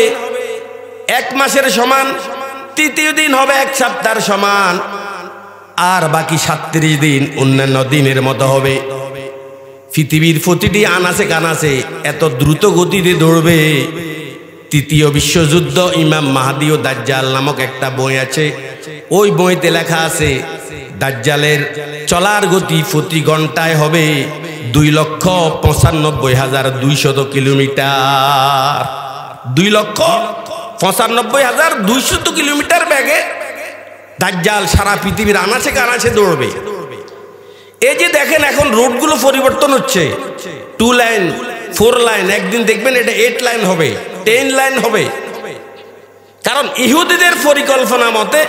1 মাসের সমান, তৃতীয় দিন হবে 1 সপ্তাহের সমান, আর বাকি 37 দিন অন্যান্য দিনের মতো হবে। পৃথিবীর প্রতিটি আনাচে কানাচে এত দ্রুত গতিতে দৌড়বে। তৃতীয় বিশ্বযুদ্ধ ইমাম মাহদি ও দাজ্জাল নামক একটা বই আছে, ওই বইতে লেখা আছে দাজ্জালের চলার গতি প্রতি ঘন্টায় হবে 2,95,200 কিলোমিটার। 2,95,200 কিলোমিটার বেগে দাজ্জাল সারা পৃথিবীর আনাচে কানাচে দৌড়বে। এই যে দেখেন এখন রোডগুলো পরিবর্তন হচ্ছে, 2 লাইন 4 লাইন, একদিন দেখবেন এটা 8 লাইন হবে, 10 লাইন হবে। কারণ ইহুদিদের পরিকল্পনা মতে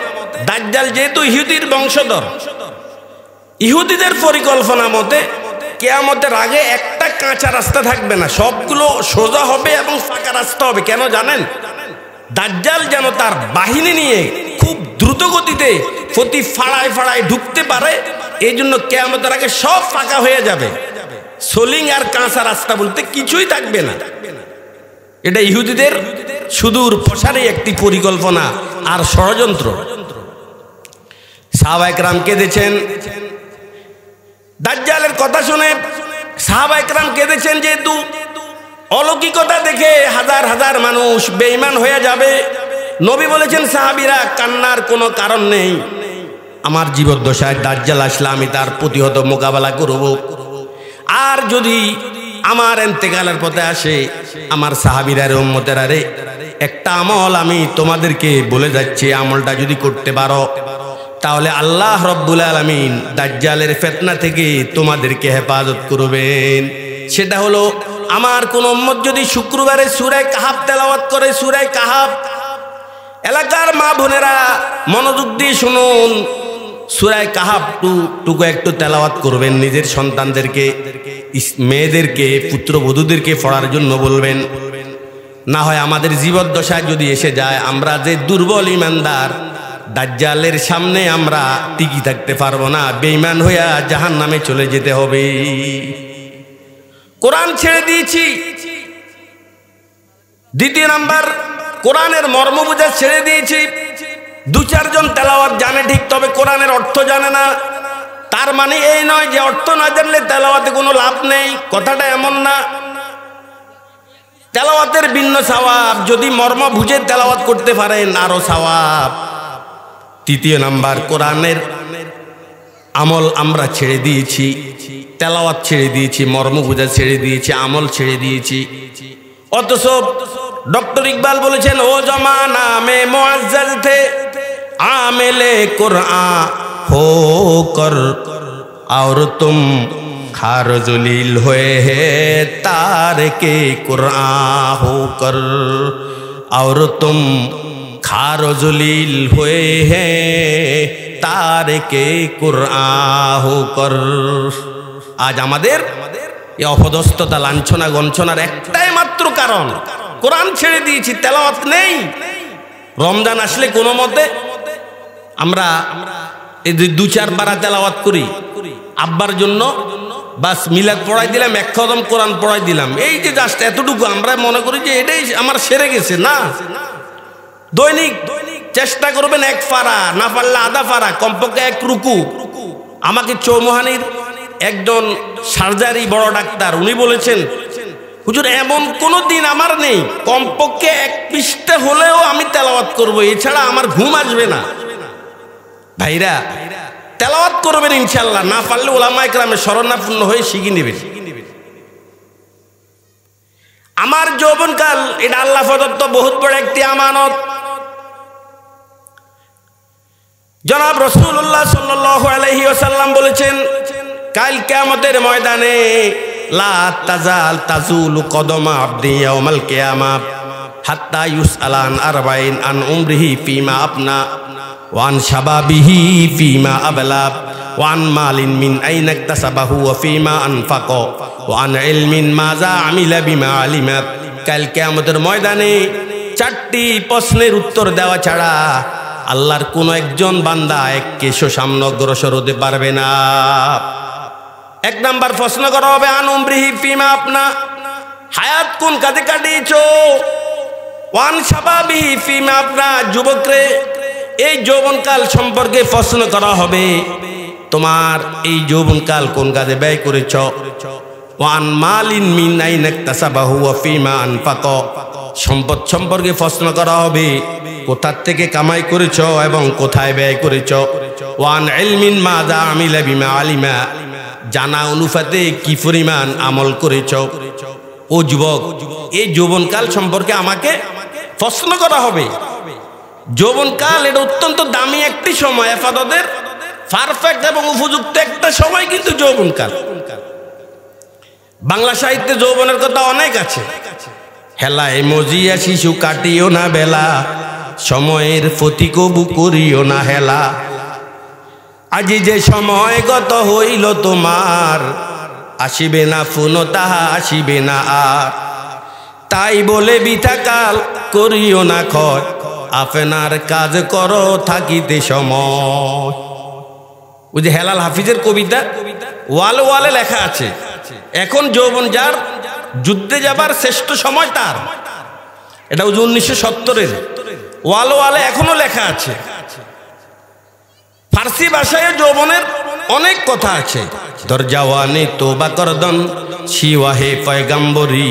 দাজ্জাল যেহেতু ইহুদির বংশধর, ইহুদিদের পরিকল্পনা মতে কিয়ামতের আগে একটা কাঁচা রাস্তা থাকবে না, সবগুলো সোজা হবে এবং ফাঁকা রাস্তা হবে। কেন জানেন? দাজ্জাল যেন তার বাহিনী নিয়ে খুব দ্রুত গতিতে প্রতি ফাড়ায় ফাড়ায় ঢুকতে পারে, এই জন্য কিয়ামতের আগে সব ফাঁকা হয়ে যাবে, সোলিং আর কাঁচা রাস্তা বলতে কিছুই থাকবে না। এটা ইহুদিদের সুদূর প্রসারী একটি পরিকল্পনা আর ষড়যন্ত্র। সাহাবায়ে কেরাম কেঁদেছেন দাজ্জালের কথা শুনে, সাহাবায়ে কেরাম কেঁদেছেন, যেহেতু অলৌকিকতা দেখে হাজার হাজার মানুষ বেঈমান হয়ে যাবে। নবী বলেছেন, সাহাবীরা কান্নার কোনো কারণ নেই, আমার জীবদ্দশায় দাজ্জাল আসলে আমি তার প্রতিহত মোকাবেলা করব। আর যদি আমার ইন্তেকালের পথে আসে, আমার সাহাবীরা রে উম্মতেরা রে, একটা আমল আমি তোমাদেরকে বলে যাচ্ছি, আমলটা যদি করতে পারো তাহলে আল্লাহ রব্বুল আলামিন দাজ্জালের ফিতনা থেকে তোমাদেরকে হেফাজত করবেন। সেটা হলো, আমার কোন উম্মত যদি শুক্রবারে সূরা কাহাফ তেলাওয়াত করে, সূরা কাহাফ, এলাকার মা বোনেরা মনোযোগ দিয়ে শুনুন, সূরা কাহাফ টুকু একটু তেলাওয়াত করবেন, নিজের সন্তানদেরকে, মেয়েদেরকে, পুত্রবধূদেরকে পড়ার জন্য বলবেন। না হয় আমাদের জীবদ্দশায় যদি এসে যায়, আমরা যে দুর্বল ইমানদার, দাজ্জালের সামনে আমরা টিকে থাকতে পারবো না, বেঈমান হইয়া জাহান্নামে চলে যেতে হবে। কোরআন ছেড়ে দিয়েছি। দ্বিতীয় নাম্বার, কোরআনের মর্ম বুঝা ছেড়ে দিয়েছি। 2-4 জন তেলাওয়াত জানে ঠিক, তবে কোরআনের অর্থ জানে না। তার মানে এই নয় যে অর্থ না জানলে তেলাওয়াতে কোনো লাভ নেই, কথাটা এমন না। তেলাওয়াতের ভিন্ন সওয়াব, যদি মর্ম বুঝে তেলাওয়াত করতে পারেন আরো সওয়াব। তৃতীয় নাম্বার, কোরআনের আমল আমরা ছেড়ে দিয়েছি, তেলাওয়াত ছেড়ে দিয়েছি, মর্ম বুঝা ছেড়ে দিয়েছি, আমল ছেড়ে দিয়েছি। অথচ ডক্টর ইকবাল বলেছেন, ও জমানা মে মুআজ্জাজ থে আমেলে কুরআন হো কর, और तुम खार जलील हुए है तारके कुरान होकर, और तुम खार जलील हुए हैं तारके कुरान होकर। आज আমাদের এই অপদস্থতা, লাঞ্ছনা, গঞ্ছনার একটাই মাত্র কারণ, কোরআন ছেড়ে দিয়েছি, তেলাওয়াত নেই। রমজান আসলে কোনো মতে আমরা এই 2-4 পারা তেলাওয়াত করি, আব্বার জন্য বাস মিলাদ পড়াই দিলাম, 1 খতম কোরআন পড়াই দিলাম, এই যে জাস্ট এতটুকু আমরা মনে করি যে এটাই আমার সেরে গেছে। না, দৈনিক চেষ্টা করবেন 1 পারা, না পারলে আধা পারা, কমপক্ষে 1 রুকু। আমাকে চৌমুহানির একজন সার্জারি বড় ডাক্তার, উনি বলেছেন হুজুর এমন কোনো দিন আমার নেই, কমপক্ষে 1 পৃষ্ঠা হলেও আমি তেলাওয়াত করব, এছাড়া আমার ঘুম আসবে না। ভাইরা তেলাওয়াত করবেন ইনশাআল্লাহ, না পারলে উলামায়ে কেরামের শরণাপন্ন হয়ে শিখে নেবেন। আমার যৌবনকাল এটা আল্লাহ প্রদত্ত বহুত বড় একটি আমানত। জনাব রাসূলুল্লাহ সাল্লাল্লাহু আলাইহি ওয়াসাল্লাম বলেছেন, কাল কিয়ামতের ময়দানে লা তাজাল তাজুলু কদমা আবদি ইয়াউমাল কিয়ামাহ হাত্তা ইউসআলান আরবাইন আন উমরিহি ফিমা আপনা ওয়া আন শাবাবিহি ফিমা আবলা ওয়া আন মালিন মিন আইনা ইকতাসাবাহু ওয়া ফিমা আনফাকা ওয়া আন ইলমিন মাযা আমিলা বিমা আলিমা। কাল কিয়ামতের ময়দানে 4টি প্রশ্নের উত্তর দেওয়া ছাড়া আল্লাহর কোন একজন বান্দা এক কেশো সামনে অগ্রসর হতে পারবে না। 1 নাম্বার প্রশ্ন করা হবে, আন উমরিহি ফিমা আপনা, হায়াত কোন কাজে কাটিয়েছো। ওয়ান শাবাবিহি ফিমা আপনা, যুবকরে এই যৌবনকাল সম্পর্কে প্রশ্ন করা হবে, তোমার এই যৌবনকাল কোন কাজে ব্যয় করেছ। ওয়ান মালিন মিন আইনা ইকতাসাবাহু ওয়া ফিমা আনফাকা, সম্পদ সম্পর্কে প্রশ্ন করা হবে, কোথা থেকে কামাই করেছ এবং কোথায় ব্যয় করেছ। ওয়ান ইলমিন মাযা আমিলা বিমা আলিমা, জানা অনুপাতে কি পরিমাণ আমল করেছ। ও যুবক, এই যৌবনকাল সম্পর্কে আমাকে প্রশ্ন করা হবে। যৌবনকাল এটা অত্যন্ত দামি একটি সময়, ইবাদতের পারফেক্ট এবং উপযুক্ত একটা সময় কিন্তু যৌবনকাল। বাংলা সাহিত্যে যৌবনের কথা অনেক আছে। হেলায় মজিয়া শিশু কাটিও না বেলা, সময়ের প্রতি কবু করিও না হেলা। আজি যে সময় গত হইল তোমার, আসিবে না পুনঃ তাহা আসিবে না আর। তাই বলে বৃথা কাল করিও না ক্ষয়, আপনার কাজ করো থাকিতে সময়। ওই যে হেলাল হাফিজের কবিতা ওয়ালে ওয়ালে লেখা আছে, এখন যৌবন যার, যুদ্ধে যাবার শ্রেষ্ঠ সময় তার। এটা 1970-এর ওয়ালে ওয়ালে এখনো লেখা আছে। ফার্সি ভাষায় যৌবনের অনেক কথা আছে। দর জওয়ানি তোবা করদন শিওয়াহে পয়গম্বরি,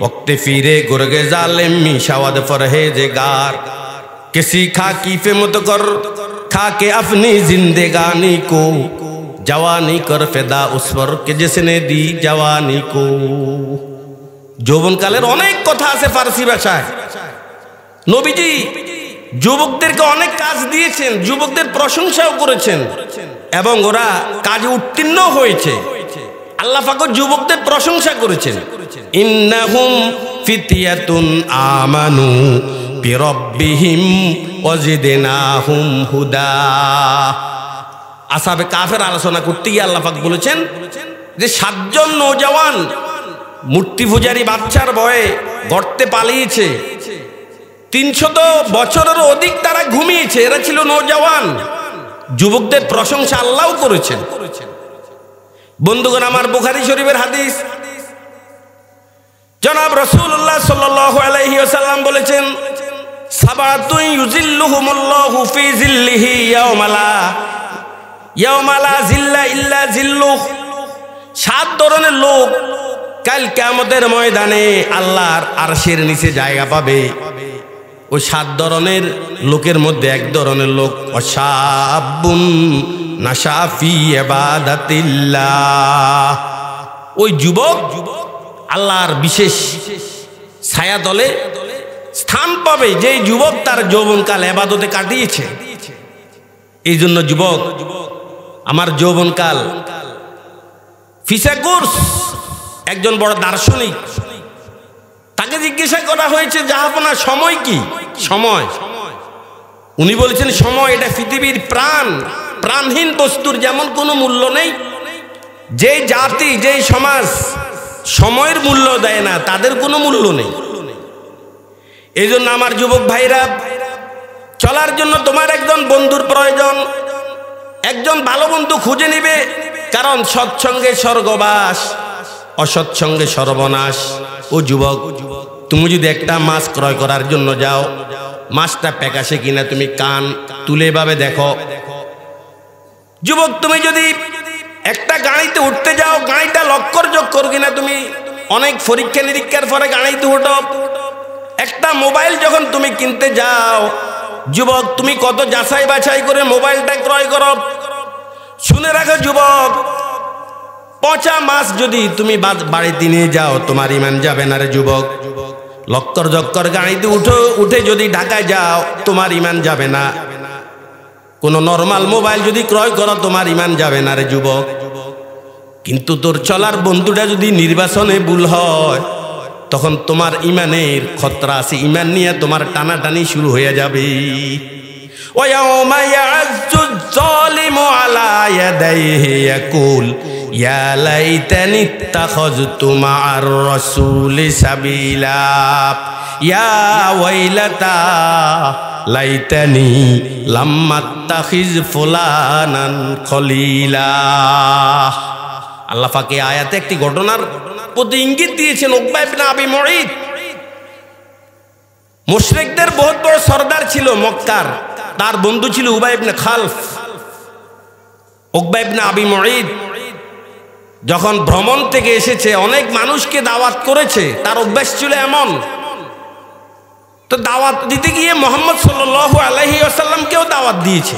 वक्त फिरे गुरगे जालिम मी शवाद फरहेज़गार, किसी खाकी पे मत कर खा के अपनी जिंदगानी को, जवानी कर फिदा उस पर के जिसने दी जवानी को। যৌবনকালের অনেক কথা আছে ফারসি ভাষায়। নবীজি যুবকদেরকে অনেক কাজ দিয়েছেন, যুবকদের প্রশংসাও করেছেন এবং ওরা কাজে উত্তীর্ণ হয়েছে। আল্লাহ পাক যুবকদের প্রশংসা করেছেন, ইন্নাহুম ফিতিয়াতুন আমানু বিরাব্বিহিম ওয়াজিদনাহুম হুদা। আসহাবে কাফের আলোচনা করতে গিয়ে আল্লাহ পাক বলেছেন যে 7 জন নওজওয়ান মূর্তি পূজারী বাচ্চার ভয়ে গর্তে পালিয়েছে, 300 বছরেরও অধিক তারা ঘুমিয়েছে, এরা ছিল নওজওয়ান। যুবকদের প্রশংসা আল্লাহও করেছেন। বন্ধুগণ আমার, বুখারী শরীফের হাদিস, জনাব রাসূলুল্লাহ সাল্লাল্লাহু আলাইহি ওয়াসাল্লাম বলেছেন, সাবাতুন ইউজিল্লুহুমুল্লাহু ফি জিল্লিহি ইয়াওমা লা জিল্লা ইল্লা জিল্লুহ। 7 ধরনের লোক কাল কিয়ামতের ময়দানে আল্লাহর আরশের নিচে জায়গা পাবে। ওই 7 ধরনের লোকের মধ্যে 1 ধরনের লোক, ওয়াশাবুন নাশা ফি ইবাদাতিল্লাহ। ওই যুবক আল্লাহর বিশেষ ছায়া তলে স্থান পাবে, যেই যুবক তার যৌবনকাল ইবাদতে কাটিয়েছে। এই জন্য যুবক, আমার যৌবনকাল ফিসাগোরস একজন বড় দার্শনিক, তাকে জিজ্ঞাসা করা হয়েছে জাহাপনা সময় কি? সময়, উনি বলেছেন সময় এটা পৃথিবীর প্রাণহীন বস্তুর যেমন কোনো মূল্য নেই। যেই জাতি, যেই সমাজ সময়ের মূল্য দেয় না, তাদের কোনো মূল্য নেই। এই জন্য আমার যুবক ভাইরা, চলার জন্য তোমার একজন বন্ধুর প্রয়োজন। একজন ভালো বন্ধু খুঁজে নিবে, কারণ সৎসঙ্গে স্বর্গবাস, অসৎসঙ্গে সর্বনাশ। ও যুবক, তুমি যদি একটা মাছ ক্রয় করার জন্য যাও, মাছটা প্যাকাশে কিনা তুমি কান তুলে ভাবে দেখো। যুবক, তুমি যদি একটা গাড়িতে উঠতে যাও, গাড়িটা লক্কর চক্কর কিনা তুমি অনেক পরীক্ষা নিরীক্ষার পরে গাড়িতে ওঠো। একটা মোবাইল যখন তুমি কিনতে যাও যুবক, তুমি কত যাচাই বাছাই করে মোবাইলটা ক্রয় করো। শুনে রাখো যুবক, পচা মাছ যদি তুমি বাড়িতে নিয়ে যাও তোমার ইমান যাবে না রে যুবক। লক্কর জক্কর গাড়িতে উঠে যদি ঢাকায় যাও তোমার ইমান যাবে না। কোনো নরমাল মোবাইল যদি ক্রয় করো তোমার ইমান যাবে না রে যুবক। কিন্তু তোর চলার বন্ধুটা যদি নির্বাচনে ভুল হয় তখন তোমার ইমানের খতরা আছে, ইমান নিয়ে তোমার টানাটানি শুরু হয়ে যাবে। ওয়ায়াউমা ইয়া'আজ্জু যালিমু আলা ইয়াদাইহি ইয়াকুল ইয়া লাইতানি ইত্তাখাযতু মা'আর রাসূলি সাবিলা ইয়া ওয়াইলাতা লাইতানি লাম্মা আত্তাখিজ ফুলানান খলিলা। আল্লাহ পাক এই আয়াতে একটি ঘটনার প্রতি ইঙ্গিত দিয়েছেন। উকবা ইবনে আবি মুঈত মুশরিকদের বহুত বড় সরদার ছিল মক্কার, তার বন্ধু ছিল উবাই ইবনে খালফ। উকবা ইবনে আবি মুঈত যখন ভ্রমণ থেকে এসেছে অনেক মানুষকে দাওয়াত করেছে, তার অভ্যাস ছিল এমন। তো দাওয়াত দিতে গিয়ে মুহাম্মদ সাল্লাল্লাহু আলাইহি ওয়াসাল্লামকেও দাওয়াত দিয়েছে।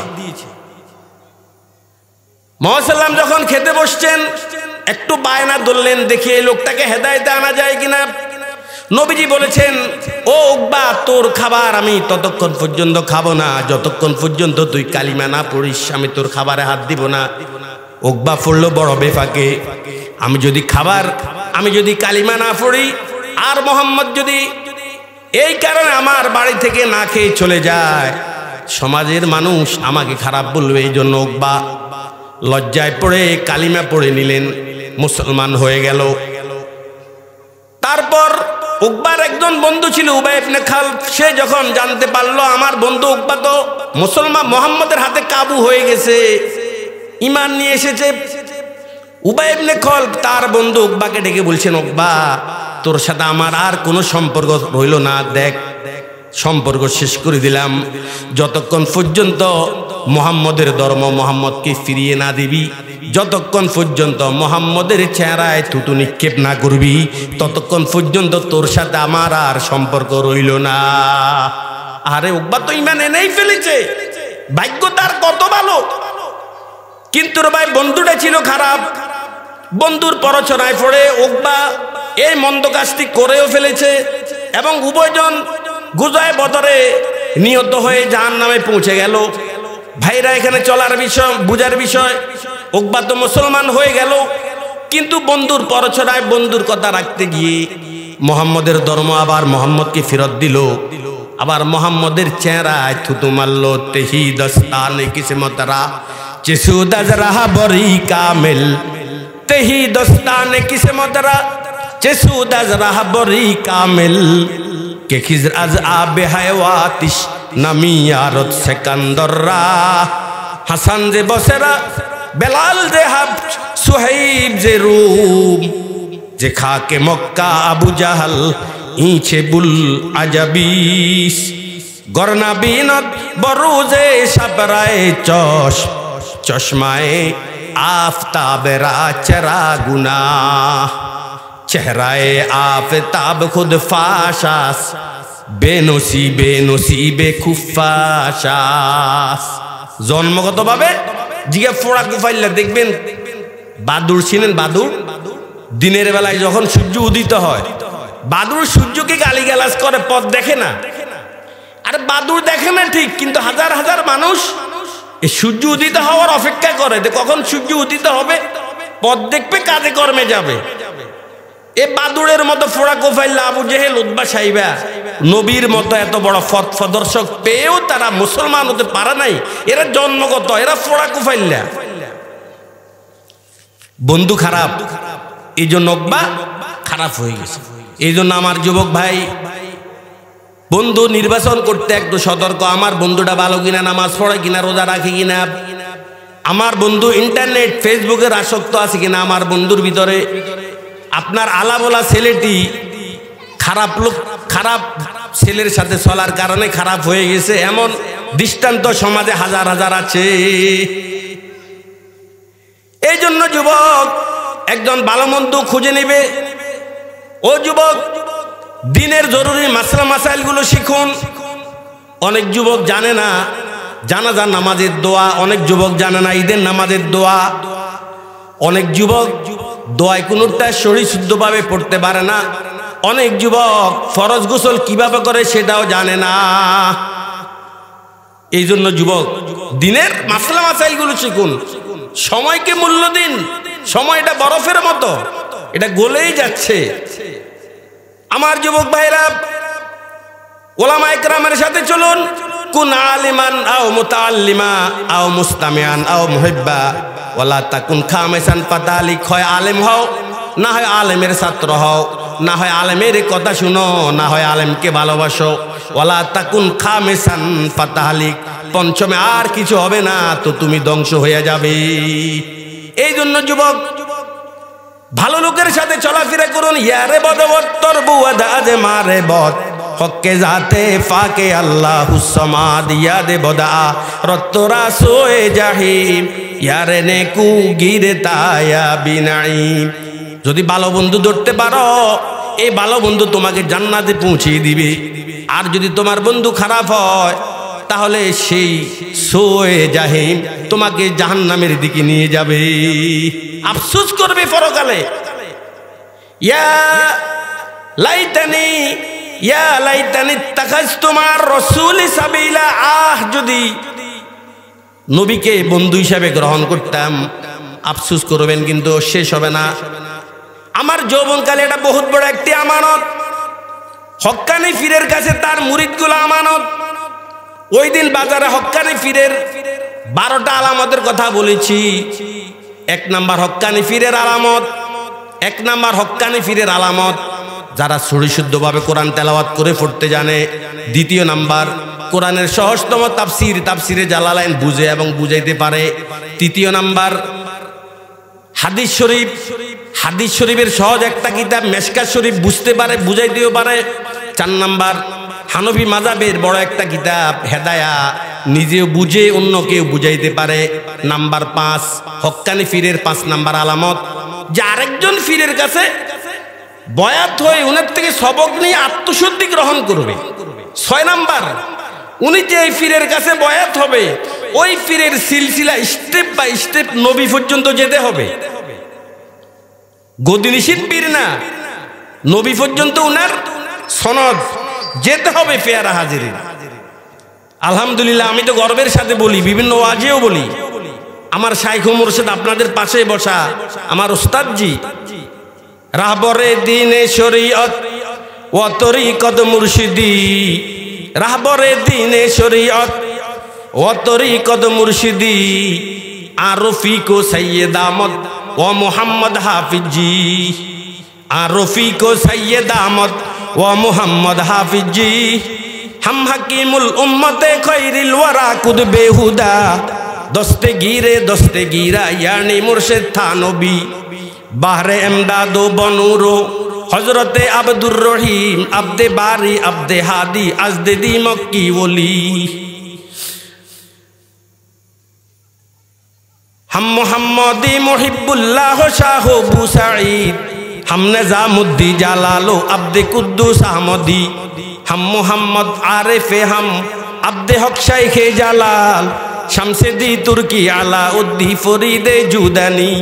মুহাম্মদ সাল্লাম যখন খেতে বসছেন একটু বায়না ধরলেন, দেখি এই লোকটাকে হেদায়েতে আনা যায় কিনা। নবীজি বলেছেন, ও উকবা, তোর খাবার আমি ততক্ষণ পর্যন্ত খাবো না যতক্ষণ পর্যন্ত তুই কালিমা না পড়িস, আমি তোর খাবারে হাত দিব না। উকবা পড়লো বড় বেফাকে, আমি যদি কালিমা না পড়ি আর মোহাম্মদ যদি এই কারণে আমার বাড়ি থেকে না খেয়ে চলে যায় সমাজের মানুষ আমাকে খারাপ বলবে। এই জন্য উকবা লজ্জায় পড়ে কালিমা পড়ে নিলেন, মুসলমান হয়ে গেল। তারপর উকবার একজন বন্ধু ছিল উবাই ইবনে খালফ, সে যখন জানতে পারলো আমার বন্ধু উকবা তো মুসলমান মুহাম্মদের হাতে কাবু হয়ে গেছে, ঈমান নিয়ে এসেছে, উবাই ইবনে খালফ তার বন্ধু উকবাকে ডেকে বলছেন, উকবা তোর সাথে আমার আর কোনো সম্পর্ক রইল না, দেখ সম্পর্ক শেষ করে দিলাম। যতক্ষণ পর্যন্ত মুহাম্মদের ধর্ম মুহাম্মদকে ফিরিয়ে না দিবি, যতক্ষণ পর্যন্ত মুহাম্মদের চেহারায় থুতু নিক্ষেপ না করবি, ততক্ষণ পর্যন্ত তোর সাথে আমার আর সম্পর্ক রইল না। আরে উকবা তো ঈমান এনেই ফেলেছে, ভাগ্য তার কত ভালো। কিন্তু রে ভাই, বন্ধুটা ছিল খারাপ, বন্ধুর পরচনায় পড়ে উকবা এই মন্দ কাজটি করেও ফেলেছে এবং উভয়জন গুজায় বদরে নিহত হয়ে জাহান্নামে পৌঁছে গেল। ভাইরা, এখানে চলার বিষয়, বুঝার বিষয়, উকবা তো মুসলমান হয়ে গেল, কিন্তু বন্ধুর পরচনায় বন্ধুর কথা রাখতে গিয়ে মুহাম্মদের ধর্ম আবার মুহাম্মদকে ফেরত দিল, আবার মুহাম্মদের চেহারায় থুতু মারল। তেহি দস্তানে কিসমতরা চেসুদাজ রাহা বরি কামিল, তেহি দস্তানে কিসমতরা চেসুদাজ রাহা বরি কামিল, কে খিজর আজ আবে হায়াতিশ নামিয়ারত সেকান্দররা, হাসান যে বসেরা বেলাল যে হাব সুহাইব যে রুম, যে খাকে মক্কা আবু জাহাল ইছে বুল আজাবিস, গরনা বিনত বরুজে সাবরায় চশমায়ে আফতাবেরা চেরা গুনা, চেহরায়ে আফতাব খুদ ফাশাস, বেনসিবে খুফাশাস। জন্মগত ভাবে জিগে ফোড়া কুফাইল্লা দেখবেন, বাদুর ছিলেন, বাদুর দিনের বেলায় যখন সূর্য উদিত হয় বাদুর সূর্যকে গালিগালাজ করে, পথ দেখে না। আরে বাদুর দেখে না ঠিক, কিন্তু হাজার হাজার মানুষ এই সূর্য উদিত হওয়ার অপেক্ষা করে, কখন সূর্য উদিত হবে, পথ দেখবে, কাজে কর্মে যাবে। এ বাদুড়ের মতো ফোড়া কোফাইল্লা আবু জেহেল, উতবা, সাইবা নবীর মতো এত বড় পথপ্রদর্শক পেয়েও তারা মুসলমান হতে পারে নাই। এরা জন্মগত, এরা ফোড়া কোফাইল্লা, বন্ধু খারাপ, এই জন্য উকবা খারাপ হয়ে গেছে। এই জন্য আমার যুবক ভাই, বন্ধু নির্বাচন করতে একটু সতর্ক। আমার বন্ধুটা ভালো কিনা, নামাজ পড়ে কিনা, রোজা রাখে কিনা, আমার বন্ধু ইন্টারনেট ফেসবুকের আসক্ত আছে কিনা, আমার বন্ধুর ভিতরে আপনার আলাবোলা ছেলেটি খারাপ লোক, খারাপ ছেলের সাথে চলার কারণে খারাপ হয়ে গেছে, এমন দৃষ্টান্ত সমাজে হাজার হাজার আছে। এই জন্য যুবক একজন ভালো বন্ধু খুঁজে নেবে, ও যুবক, দিনের জরুরি মাসলা মাসাইলগুলো শিখুন। অনেক যুবক জানে না জানাজার নামাজের দোয়া, অনেক যুবক জানে না ঈদের নামাজের দোয়া, অনেক যুবক দোয়ায় কোনোটা শরীর শুদ্ধভাবে পড়তে পারে না, অনেক যুবক ফরজ গোসল কিভাবে করে সেটাও জানে না। এই জন্য যুবক দিনের মাসলা মাসাইলগুলো শিখুন। সময়কে মূল্য দিন। সময়টা বরফের মতো, এটা গলেই যাচ্ছে। আমার যুবক ভাইরা, ওলামা ইকরামের সাথে চলুন। কুন আলিমান আও মুতাআল্লিমা আও মুস্তামিআন আও মুহিব্বা ওয়ালা তাকুন খামিসান ফাতালিক। হয় আলেম হও, না হয় আলেমের ছাত্র হও, না হয় আলেমের কথা শুনো, না হয় আলেমকে ভালোবাসো। ওয়ালা তাকুন খামিসান ফাতালিক, পঞ্চমে আর কিছু হবে না, তো তুমি ধ্বংস হয়ে যাবে। এই জন্য যুবক ভালো লোকের সাথে চলাফেরা করুন। ইয়ারে বদবত তোর বুয়াদা আজ মারে বদ হকে যাতে ফাকে আল্লাহু সামাদ ইয়াদে বদা রত্তরা সোয়ে জাহিম ইয়ারে নেকু গিরে তায়া বিনাইম। যদি ভালো বন্ধু ধরতে পারো, এই ভালো বন্ধু তোমাকে জান্নাতে পৌঁছিয়ে দিবে। আর যদি তোমার বন্ধু খারাপ হয়, তাহলে সেই সোয়ে জাহিম তোমাকে জাহান্নামের দিকে নিয়ে যাবে। আফসোস করবে পরকালে। ইয়া লাইতানি ইয়া লাইতানি তাখাজতু মা'আর রাসূলি সাবিলা। যদি নবীকে বন্ধু হিসাবে গ্রহণ করতাম। আফসোস করবেন, কিন্তু শেষ হবে না। আমার যৌবনকালে এটা বহুত বড় একটি আমানত। হক্কানি পীরের কাছে তার মুরিদগুলো আমানত। ওই দিন বাজারে হক্কানি পীরের 12টা আলামতের কথা বলেছি। 1 নাম্বার হক্কানি পীরের আলামত, 1 নাম্বার হক্কানি পীরের আলামত যারা সুরিশুদ্ধভাবে কোরআন তেলাওয়াত করে পড়তে জানে। 2 নাম্বার কোরআনের সহজতম তাফসিরে জালালাইন বুঝে এবং বুঝাইতে পারে। 3 নাম্বার হাদিস শরীফের সহজ একটা কিতাব মেশকাত শরীফ বুঝতে পারে, বুঝাইতেও পারে। 4 নাম্বার হানফি মাযহাবের বড় একটা কিতাব হেদায়া, নিজেও বুঝে অন্যকেও বুঝাইতে পারে। নাম্বার 5 হক্কানি পীরের 5 নাম্বার আলামত যে আরেকজন পীরের কাছে বয়াত হয়ে উনার থেকে সবক নিয়ে আত্মশুদ্ধি গ্রহণ করবে। 6 নাম্বার উনি যে এই পীরের কাছে বয়াত হবে, ওই পীরের সিলসিলা স্টেপ বাই স্টেপ নবী পর্যন্ত যেতে হবে। গদিনিশীন পীর না, নবী পর্যন্ত উনার সনদ যেতে হবে। পেয়ারা হাজিরিন, আলহামদুলিল্লাহ আমি তো গর্বের সাথে বলি, বিভিন্ন ওয়াজেও বলি, আমার শাইখ মুর্শিদ আপনাদের পাশে বসা আমার ওস্তাদজি রাহবরে দ্বীনে শরীয়ত ও তরিকত মুর্শিদি, রাহবরে দ্বীনে শরীয়ত ও তরিকত মুর্শিদি আরফিকো সৈয়দ আহমদ ও মুহাম্মদ হাফিজি, আরফিকো সৈয়দ আহমদ ও মুহাম্মদ হাফিজি। हम हकीमुल उम्मते खैरिल वरा कुद बेहुदा दस्ते गिरा यानी मुर्शिद था नबी बाहरे एमदादो बनूरो हजरते अब्दुर रहीम अब्दे बारी अब्दे हादी अज़दे दी मक्की वली। हम मुहम्मदी मुहिब्बुल्लाह शाहो बुसाईद हम निज़ामुद्दीन जलालो अब्दे कुद्दूस अहमदी। हम मोहम्मद आरिफे हम अब्दे हक शाइखे जलाल शमसे दी तुर्की अलाउद्दीन फरीदे जुदानी।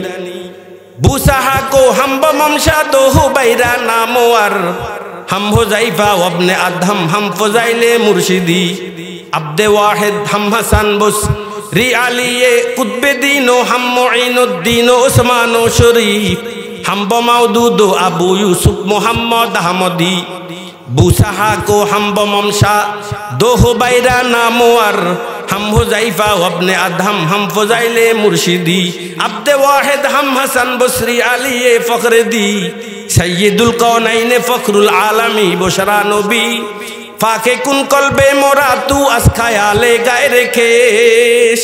बूसाहा को हम बमशा दो हुबैरा नामवर हम हुज़ैफा वब्ने अदहम हम फज़ाइले मुर्शिदी। अब्दे वाहिद हम हसन बुसरी अलीए कुतुबे दीनो हम मुईनुद्दीनो उस्मानो शरीफ हम बमौदूदो अबू यूसुफ मोहम्मद अहमदी। बूसाहा को हम बमशा दो हुबैरा नामवर हम हुज़ैफा वब्ने अदहम हम फज़ाइले मुर्शिदी। अब्दे वाहिद हम हसन बसरी अली फ़ख्रुद्दी सय्यदुल कौनैन फ़ख्रुल आलमी बुशरा नबी। फाके कुन कल्बे मोरा तू अस ख़याले गायरे खेश,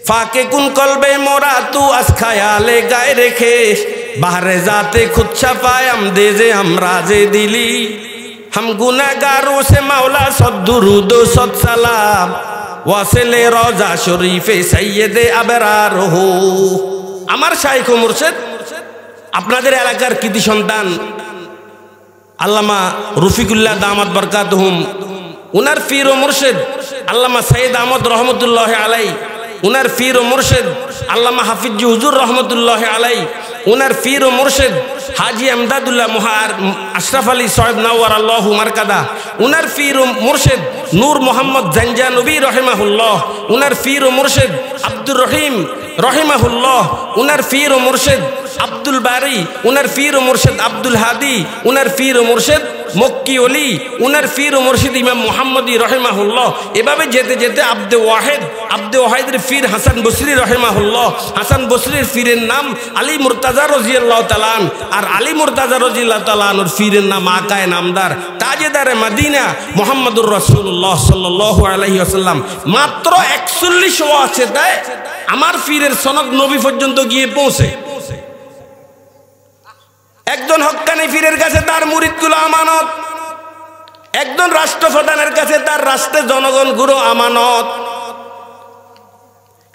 फाके कुन कल्बे मोरा तू अस ख़याले गायरे खेश। बाहरे जाते खुद छपायम देजे हम राजे दिली हम गुनाहगारों से मौला सद दुरूद सद सलाम वासिले रोजा शरीफे सैयदे अबरार हो। আমার শাইখ মুর্শিদ আপনাদের এলাকার কৃতি সন্তান আল্লামা রফিকুল্লাহ দামাত বরকাতুহুম, উনার পীর ও মুর্শিদ আল্লামা সৈয়দ আহমদ রহমতুল্লাহ আলাই, উনার পীর ও মুর্শিদ আল্লামা হাফিজ হুজুর রহমতুল্লাহ আলাই, উনার পীর ও মুর্শিদ হাজি আমদাদুল্লাহ আশরাফ আলী সাহেব নাওয়ার আল্লাহু মারকাদা, উনার পীর ও মুর্শিদ নূর মোহাম্মদ জানজানবী রহিমাহুল্লাহ, উনার পীর ও মুর্শিদ আব্দুর রহিম রহিমাহুল্লাহ, উনার পীর ও মুর্শিদ আব্দুল বারি, উনার পীর ও মুর্শিদ আব্দুল হাদি, উনার পীর ও মুর্শিদ মক্কি অলি, উনার পীর ও মুর্শিদ ইমাম মুহাম্মদী রহিমাহুল্লাহ। এভাবে যেতে যেতে আব্দে ওয়াহিদের পীর হাসান বসরি রহিমাহুল্লাহ, হাসান বসরির পীরের নাম আলী মুর্তাজা রাদিয়াল্লাহু তাআলা আন, আর আলী মুর্তাজা রাদিয়াল্লাহু তাআলা আনহুর পীরের নাম আকায়ে নামদার তাজেদারে মদিনা মুহাম্মদুর রাসূলুল্লাহ সাল্লাল্লাহু আলাইহি ওয়াসাল্লাম। মাত্র 41 ওয়াসিতায় আমার পীরের সনদ নবী পর্যন্ত গিয়ে পৌঁছে। একজন হক্কানি পীরের কাছে তার মুরিদগুলো আমানত, একজন রাষ্ট্রপ্রধানের কাছে তার রাষ্ট্রের জনগণগুলো আমানত,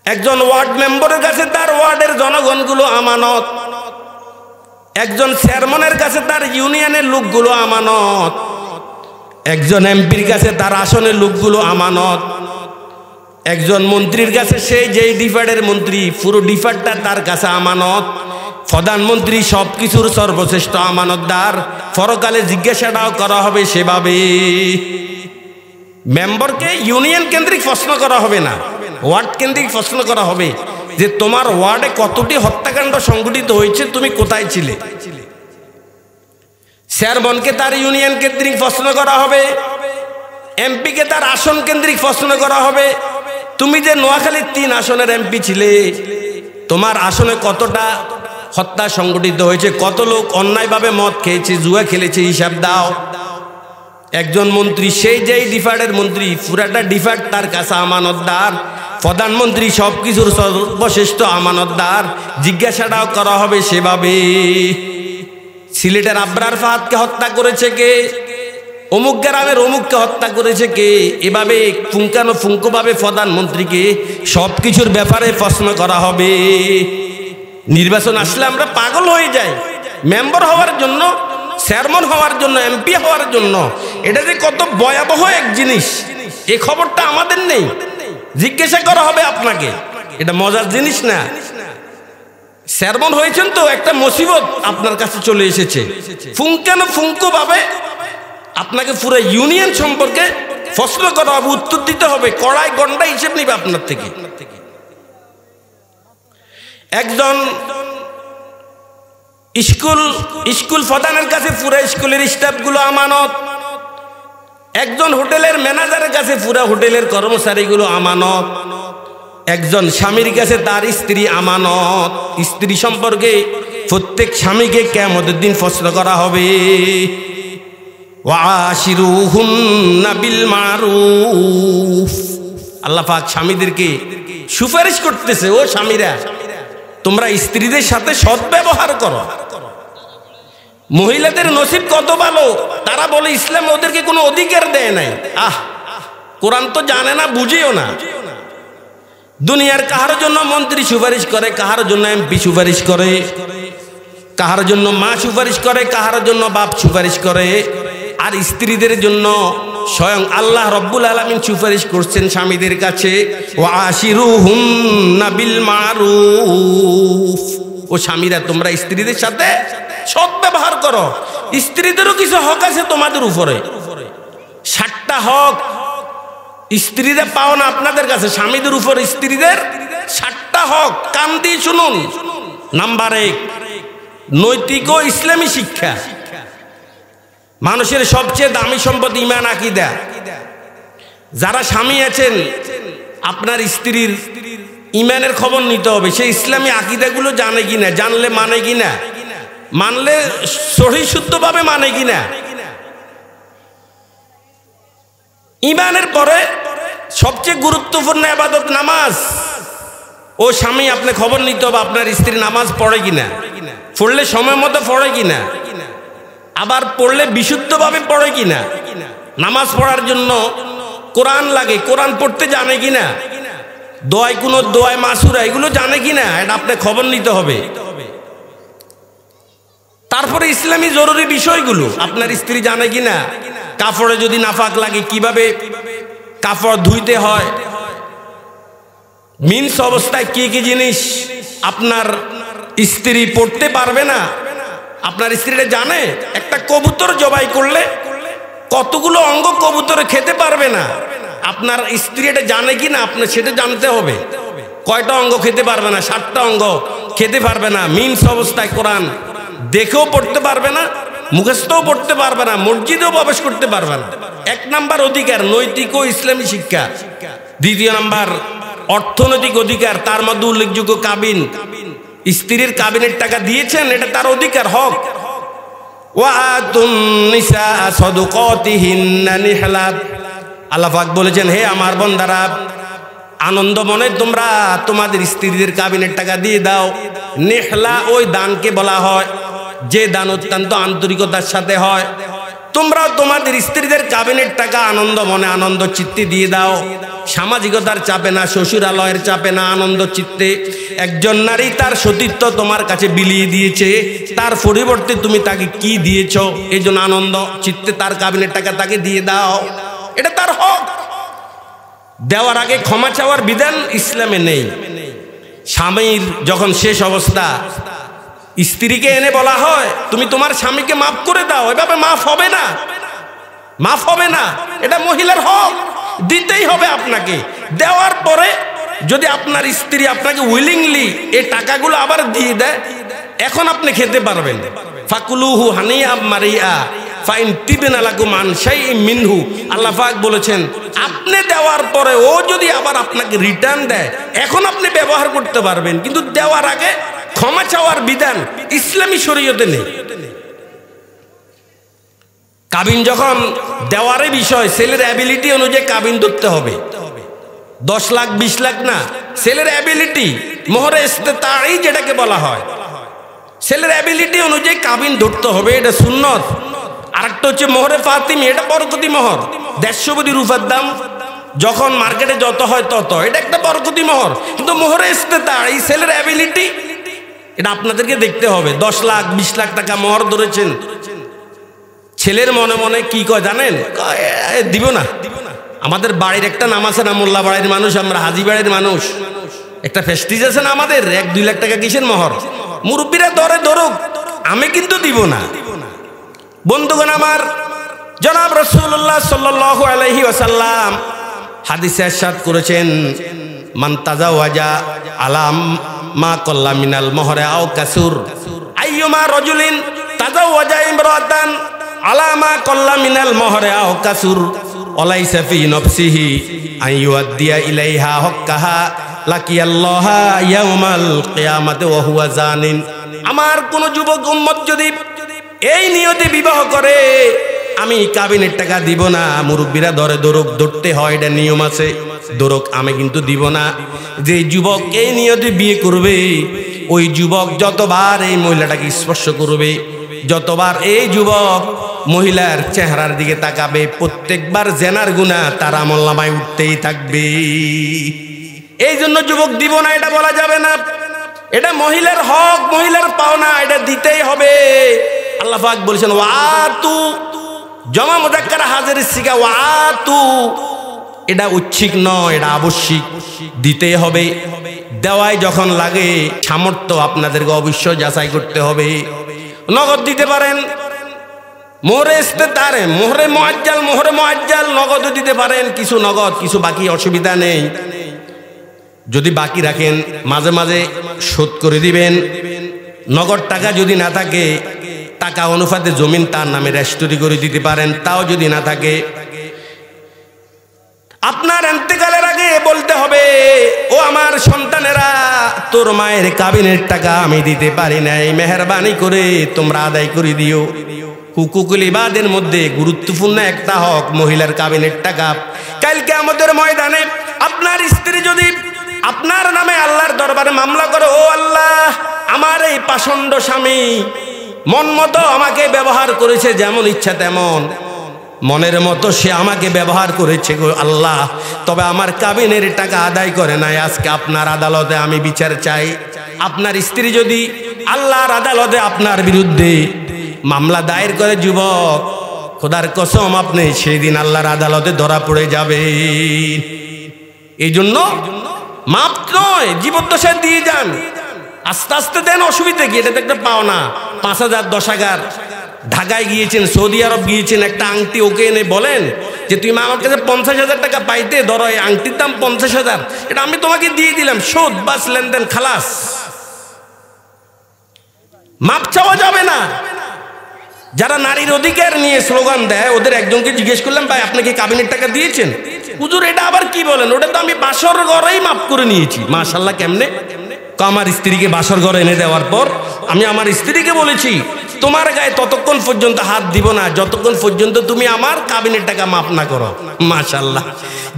একজন ওয়ার্ড মেম্বারের কাছে তার ওয়ার্ডের জনগণগুলো আমানত, একজন চেয়ারম্যানের কাছে তার ইউনিয়নের লোকগুলো আমানত, একজন এমপির কাছে তার আসনের লোকগুলো আমানত, একজন মন্ত্রীর কাছে সেই যেই ডিপার্টের মন্ত্রী পুরো ডিপার্টটা তার কাছে আমানত, প্রধানমন্ত্রী সবকিছুর সর্বশ্রেষ্ঠ আমানতদার। পরকালে জিজ্ঞাসাটাও করা হবে সেভাবে। মেম্বারকে ইউনিয়ন কেন্দ্রিক প্রশ্ন করা হবে না, ওয়ার্ড কেন্দ্রিক প্রশ্ন করা হবে যে তোমার ওয়ার্ডে কতটি হত্যাকাণ্ড সংঘটিত হয়েছে, তুমি কোথায় ছিলে। চেয়ারম্যানকে তার ইউনিয়ন কেন্দ্রিক প্রশ্ন করা হবে, এমপিকে তার আসন কেন্দ্রিক প্রশ্ন করা হবে। তুমি যে নোয়াখালীর 3 আসনের এমপি ছিলে, তোমার আসনে কতটা হত্যা সংঘটিত হয়েছে, কত লোক অন্যায়ভাবে মদ খেয়েছে, জুয়া খেলেছে, হিসাব দাও। একজন মন্ত্রী সেই যেই ডিপার্টের মন্ত্রী পুরাটা ডিপার্ট তার কাছে আমানতদার। প্রধানমন্ত্রী সবকিছুর সর্বশ্রেষ্ঠ আমানতদার, জিজ্ঞাসাটাও করা হবে সেভাবে। সিলেটের আবরার ফাহাদকে হত্যা করেছে কে, অমুক গ্রামের অমুককে হত্যা করেছে কে, এভাবে পুঙ্খানুপুঙ্খভাবে প্রধানমন্ত্রীকে সবকিছুর ব্যাপারে প্রশ্ন করা হবে। নির্বাচন আসলে আমরা পাগল হয়ে যাই মেম্বার হওয়ার জন্য, চেয়ারম্যান হওয়ার জন্য, এমপি হওয়ার জন্য। এটা যে কত ভয়াবহ এক জিনিস, এই খবরটা আমাদের নেই। জিজ্ঞাসা করা হবে আপনাকে, এটা মজার জিনিস না। চেয়ারম্যান হয়েছেন তো একটা মুসিবত আপনার কাছে চলে এসেছে, পুঙ্খানুপুঙ্খভাবে আপনাকে পুরো ইউনিয়ন সম্পর্কে প্রশ্ন করা হবে, উত্তর দিতে হবে, কড়াই গন্ডা হিসেব নিবে আপনার থেকে। একজন স্কুল প্রধানের কাছে পুরো স্কুলের স্টাফগুলো আমানত, একজন হোটেলের ম্যানেজারের কাছে পুরো হোটেলের কর্মচারীগুলো আমানত, একজন স্বামীর কাছে তার স্ত্রী আমানত। স্ত্রী সম্পর্কে প্রত্যেক স্বামীকে কিয়ামতের দিন প্রশ্ন করা হবে। ওয়াশিরুহুন্না বিল মারুফ। আল্লাহ পাক স্বামীদেরকে সুপারিশ করতেছে, ও স্বামীরা তোমরা স্ত্রীদের সাথে সদ্ব্যবহার করো। মহিলাদের নসিব কত ভালো, তারা বলে ইসলাম ওদেরকে কোনো অধিকার দেয় নাই। কোরআন তো জানে না, বুঝিও না। দুনিয়ার কাহার জন্য মন্ত্রী সুপারিশ করে, কাহার জন্য এমপি সুপারিশ করে, কাহার জন্য মা সুপারিশ করে, কাহার জন্য বাপ সুপারিশ করে। আর স্ত্রীদের জন্য স্বয়ং আল্লাহ রব্বুল আলামিন সুপারিশ করছেন স্বামীদের কাছে, ওয়াশিরুহুন্না বিল মারুফ। ও স্বামীরা তোমরা স্ত্রীদের সাথে সদ্ব্যবহার করো। স্ত্রীদেরও কিছু হক আছে তোমাদের উপরে, 7টা হক স্ত্রীরা পাও না আপনাদের কাছে। স্বামীদের উপর স্ত্রীদের 7টা হক, কান দিয়ে শুনুন। নাম্বার 1, নৈতিক ও ইসলামী শিক্ষা। মানুষের সবচেয়ে দামি সম্পদ ঈমান, আকীদা। যারা স্বামী আছেন, আপনার স্ত্রীর ঈমানের খবর নিতে হবে, সে ইসলামী আকীদাগুলো জানে কিনা, জানলে মানে কিনা, মানলে সহি শুদ্ধভাবে মানে কিনা। ঈমানের পরে সবচেয়ে গুরুত্বপূর্ণ ইবাদত নামাজ। ও স্বামী, আপনি খবর নিতে হবে আপনার স্ত্রী নামাজ পড়ে কিনা, পড়লে সময় মতো পড়ে কিনা, আবার পড়লে বিশুদ্ধভাবে পড়ে কিনা। নামাজ পড়ার জন্য কোরআন লাগে, কোরআন পড়তে জানে কিনা, দোয়ায় কোনো দোয়ায় মাসুরা এগুলো জানে কিনা, এটা আপনি খবর নিতে হবে। তারপরে ইসলামী জরুরি বিষয়গুলো আপনার স্ত্রী জানে কিনা, কাপড়ে যদি নাফাক লাগে কিভাবে কাপড় ধুইতে হয়, মিন্স অবস্থায় কি কি জিনিস আপনার স্ত্রী পড়তে পারবে না, আপনার স্ত্রীরা জানে। একটা কবুতর জবাই করলে কতগুলো অঙ্গ কবুতরে খেতে পারবে না, আপনার স্ত্রী এটা জানে কিনা আপনার সেটা জানতে হবে। কয়টা অঙ্গ খেতে পারবে না? 7টা অঙ্গ খেতে পারবে না। মিন্স অবস্থায় কোরআন দেখেও পড়তে পারবে না, মুখস্থও পড়তে পারবে না, মসজিদেও প্রবেশ করতে পারবে না। 1 নাম্বার অধিকার নৈতিক ও ইসলামী শিক্ষা। 2 নাম্বার অর্থনৈতিক অধিকার, তার মধ্যে উল্লেখযোগ্য কাবিন। স্ত্রীর কাবিনের টাকা দিয়েছেন, এটা তার অধিকার, হক। ওয়াতুন নিসা সাদুকাতিহিন্না নিহলা, আল্লাহ পাক বলেছেন হে আমার বান্দারা আনন্দ মনে তোমরা তোমাদের স্ত্রীদের কাবিনের টাকা দিয়ে দাও। নিহলা ওই দানকে বলা হয় যে দান অত্যন্ত আন্তরিকতার সাথে হয়। তোমরাও তোমাদের স্ত্রীদের কাবিনের টাকা আনন্দ মনে আনন্দ চিত্তে দিয়ে দাও, সামাজিকতার চাপে না, শ্বশুরালয়ের চাপে না, আনন্দ চিত্তে। একজন নারী তার সতীত্ব তোমার কাছে বিলিয়ে দিয়েছে, তার পরিবর্তে তুমি তাকে কি দিয়েছ, এই জন্য আনন্দ চিত্তে তার কাবিনের টাকা তাকে দিয়ে দাও, এটা তার হক। দেওয়ার আগে ক্ষমা চাওয়ার বিধান ইসলামে নেই। স্বামীর যখন শেষ অবস্থা স্ত্রীকে এনে বলা হয় তুমি তোমার স্বামীকে মাফ করে দাও, এভাবে মাফ হবে না, মাফ হবে না, এটা মহিলার হক, দিতেই হবে আপনাকে। দেওয়ার পরে যদি আপনার স্ত্রী আপনাকে উইলিংলি এই টাকাগুলো আবার দিয়ে দেয়, এখন আপনি খেতে পারবেন। ফাকুলুহু হানিয়া মারিয়া ফাইন তিবেনা লাকুম আন শাইইন মিনহু, আল্লাহ পাক বলেছেন আপনি দেওয়ার পরে ও যদি আবার আপনাকে রিটার্ন দেয়, এখন আপনি ব্যবহার করতে পারবেন, কিন্তু দেওয়ার আগে ক্ষমা চাওয়ার বিধান ইসলামী শরীয়তে নেই। কাবিন যখন দেওয়ারে বিষয়, ছেলের অ্যাবিলিটি অনুযায়ী কাবিন ধরতে হবে। 10 লাখ 20 লাখ না, ছেলের অ্যাবিলিটি, মোহরে ইস্তেতাই যেটাকে বলা হয়, ছেলের অ্যাবিলিটি অনুযায়ী কাবিন ধরতে হবে, এটা সুন্নত। আরেকটা হচ্ছে মোহরে ফাতিমি, এটা বরকতি মোহর, 150 কোটি রূপার দাম, যখন মার্কেটে যত হয় তত, এটা একটা বরকতি মোহর। কিন্তু মোহরে ইস্তেতাই ছেলের অ্যাবিলিটি, এটা আপনাদেরকে দেখতে হবে। 10 লাখ 20 লাখ টাকা মোহর ধরেছেন, ছেলের মনে মনে কি কয় জানেন, দিব না। আমাদের বাড়ির একটা নাম আছে না, মোল্লা বাড়ির মানুষ আমরা, হাজি বাড়ির মানুষ, একটা ফেস্টিজ আছে না আমাদের, 1-2 লাখ টাকা কিসের মোহর, মুরব্বীরা ধরে ধরুক, আমি কিন্তু দিব না। বন্ধুগণ আমার, জনাব রাসূলুল্লাহ সাল্লাল্লাহু আলাইহি ওয়াসাল্লাম হাদিসে ইরশাদ করেছেন মান তাজাওয়াজা আলাম মা কাল্লা মিনাল মোহরে আও কাসুর, আইয়ুমা রাজুলিন তাজাওয়াজা ইমরাতান আলা মা কাল্লা মিনাল মোহরে আও কাসুর ওয়ালাইসা ফি নফসিহি আইয়ুআদ্দিয়া ইলাইহা হাক্কাহা লাকিয়াল্লাহা ইয়াউমাল কিয়ামাতি ওয়া হুয়া জানিন। আমার কোন যুবক উম্মত যদি এই নিয়তে বিবাহ করে আমি কাবিনের টাকা দিব না, মুরব্বীরা ধরে ধরুক, ধরতে হয়, এটা নিয়ম আছে, ধরুক, আমি কিন্তু দিব না। যে যুবক এই নিয়তে বিয়ে করবে, ওই যুবক যতবার এই মহিলাটাকে স্পর্শ করবে, যতবার এই যুবক মহিলার চেহারার দিকে তাকাবে, প্রত্যেকবার জেনার গুনাহ তার আমলনামায় উঠতেই থাকবে। এই জন্য যুবক দিব না এটা বলা যাবে না, এটা মহিলার হক, মহিলার পাওনা, এটা দিতেই হবে। আল্লাহ পাক বলেছেন ওয়াতু, জমা মুযাক্কার হাজিরের সিগা ওয়াতু, এটা ঐচ্ছিক নয়, এটা আবশ্যিক, দিতেই হবে। দেওয়ায় যখন লাগে সামর্থ্য আপনাদেরকে অবশ্যই যাচাই করতে হবে। নগদ দিতে পারেন, মোহরে ইস্তেতারে, মোহরে মুআজ্জাল নগদও দিতে পারেন, কিছু নগদ কিছু বাকি, অসুবিধা নেই। যদি বাকি রাখেন মাঝে মাঝে শোধ করে দিবেন। নগদ টাকা যদি না থাকে, টাকা অনুপাতে জমিন তার নামে রেজিস্ট্রি করে দিতে পারেন, তাও যদি না থাকে আপনার ইন্তেকালের আগে বলতে হবে ও আমার সন্তানেরা, তোর মায়ের কাবিনের টাকা আমি দিতে পারি নাই, মেহেরবানি করে তোমরা আদায় করে দিও। হুকুকুল ইবাদের মধ্যে গুরুত্বপূর্ণ একটা হক মহিলার কাবিনের টাকা। কালকে আমাদের ময়দানে আপনার স্ত্রী যদি আপনার নামে আল্লাহর দরবারে মামলা করে, ও আল্লাহ আমার এই পাষণ্ড স্বামী মন মতো আমাকে ব্যবহার করেছে, যেমন ইচ্ছা তেমন, মনের মতো সে আমাকে ব্যবহার করেছে গো আল্লাহ, তবে আমার কাবিনের টাকা আদায় করে নাই, আজকে আপনার আদালতে আমি বিচার চাই। আপনার স্ত্রী যদি আল্লাহর আদালতে আপনার বিরুদ্ধে মামলা দায়ের করে যুবক, খোদার কসম আপনি সেই দিন আল্লাহর আদালতে ধরা পড়ে যাবে। এই জন্য মাপ নয়, জীবদ্দশায় দিয়ে যান, আস্তে আস্তে দেন, অসুবিধা কি? এটা তো একটা পাওনা, 5,000 10,000। ঢাকায় গিয়েছেন, সৌদি আরব গিয়েছেন, একটা আংটি ওকে এনে বলেন যে তুমি আমার কাছে 50,000 টাকা পাইতে, ধরো এই আংটির দাম 50,000, এটা আমি তোমাকে দিয়ে দিলাম, শোধ বাস, লেনদেন খালাস। মাপ চাওয়া যাবে না। যারা নারীর অধিকার নিয়ে স্লোগান দেয়, ওদের একজনকে জিজ্ঞেস করলাম, ভাই আপনি কি কাবিনের টাকা দিয়েছেন? হুজুর এটা আবার কি বলেন? ওটা তো আমি বাসর ঘরেই মাপ করে নিয়েছি। মাশাআল্লাহ, কেমনে? আমার স্ত্রীকে বাসর ঘরে এনে দেওয়ার পর আমি আমার স্ত্রীকে বলেছি, তোমার গায়ে ততক্ষণ পর্যন্ত হাত দিব না যতক্ষণ পর্যন্ত তুমি আমার কাবিনের টাকা মাপ না করো। মাশাআল্লাহ,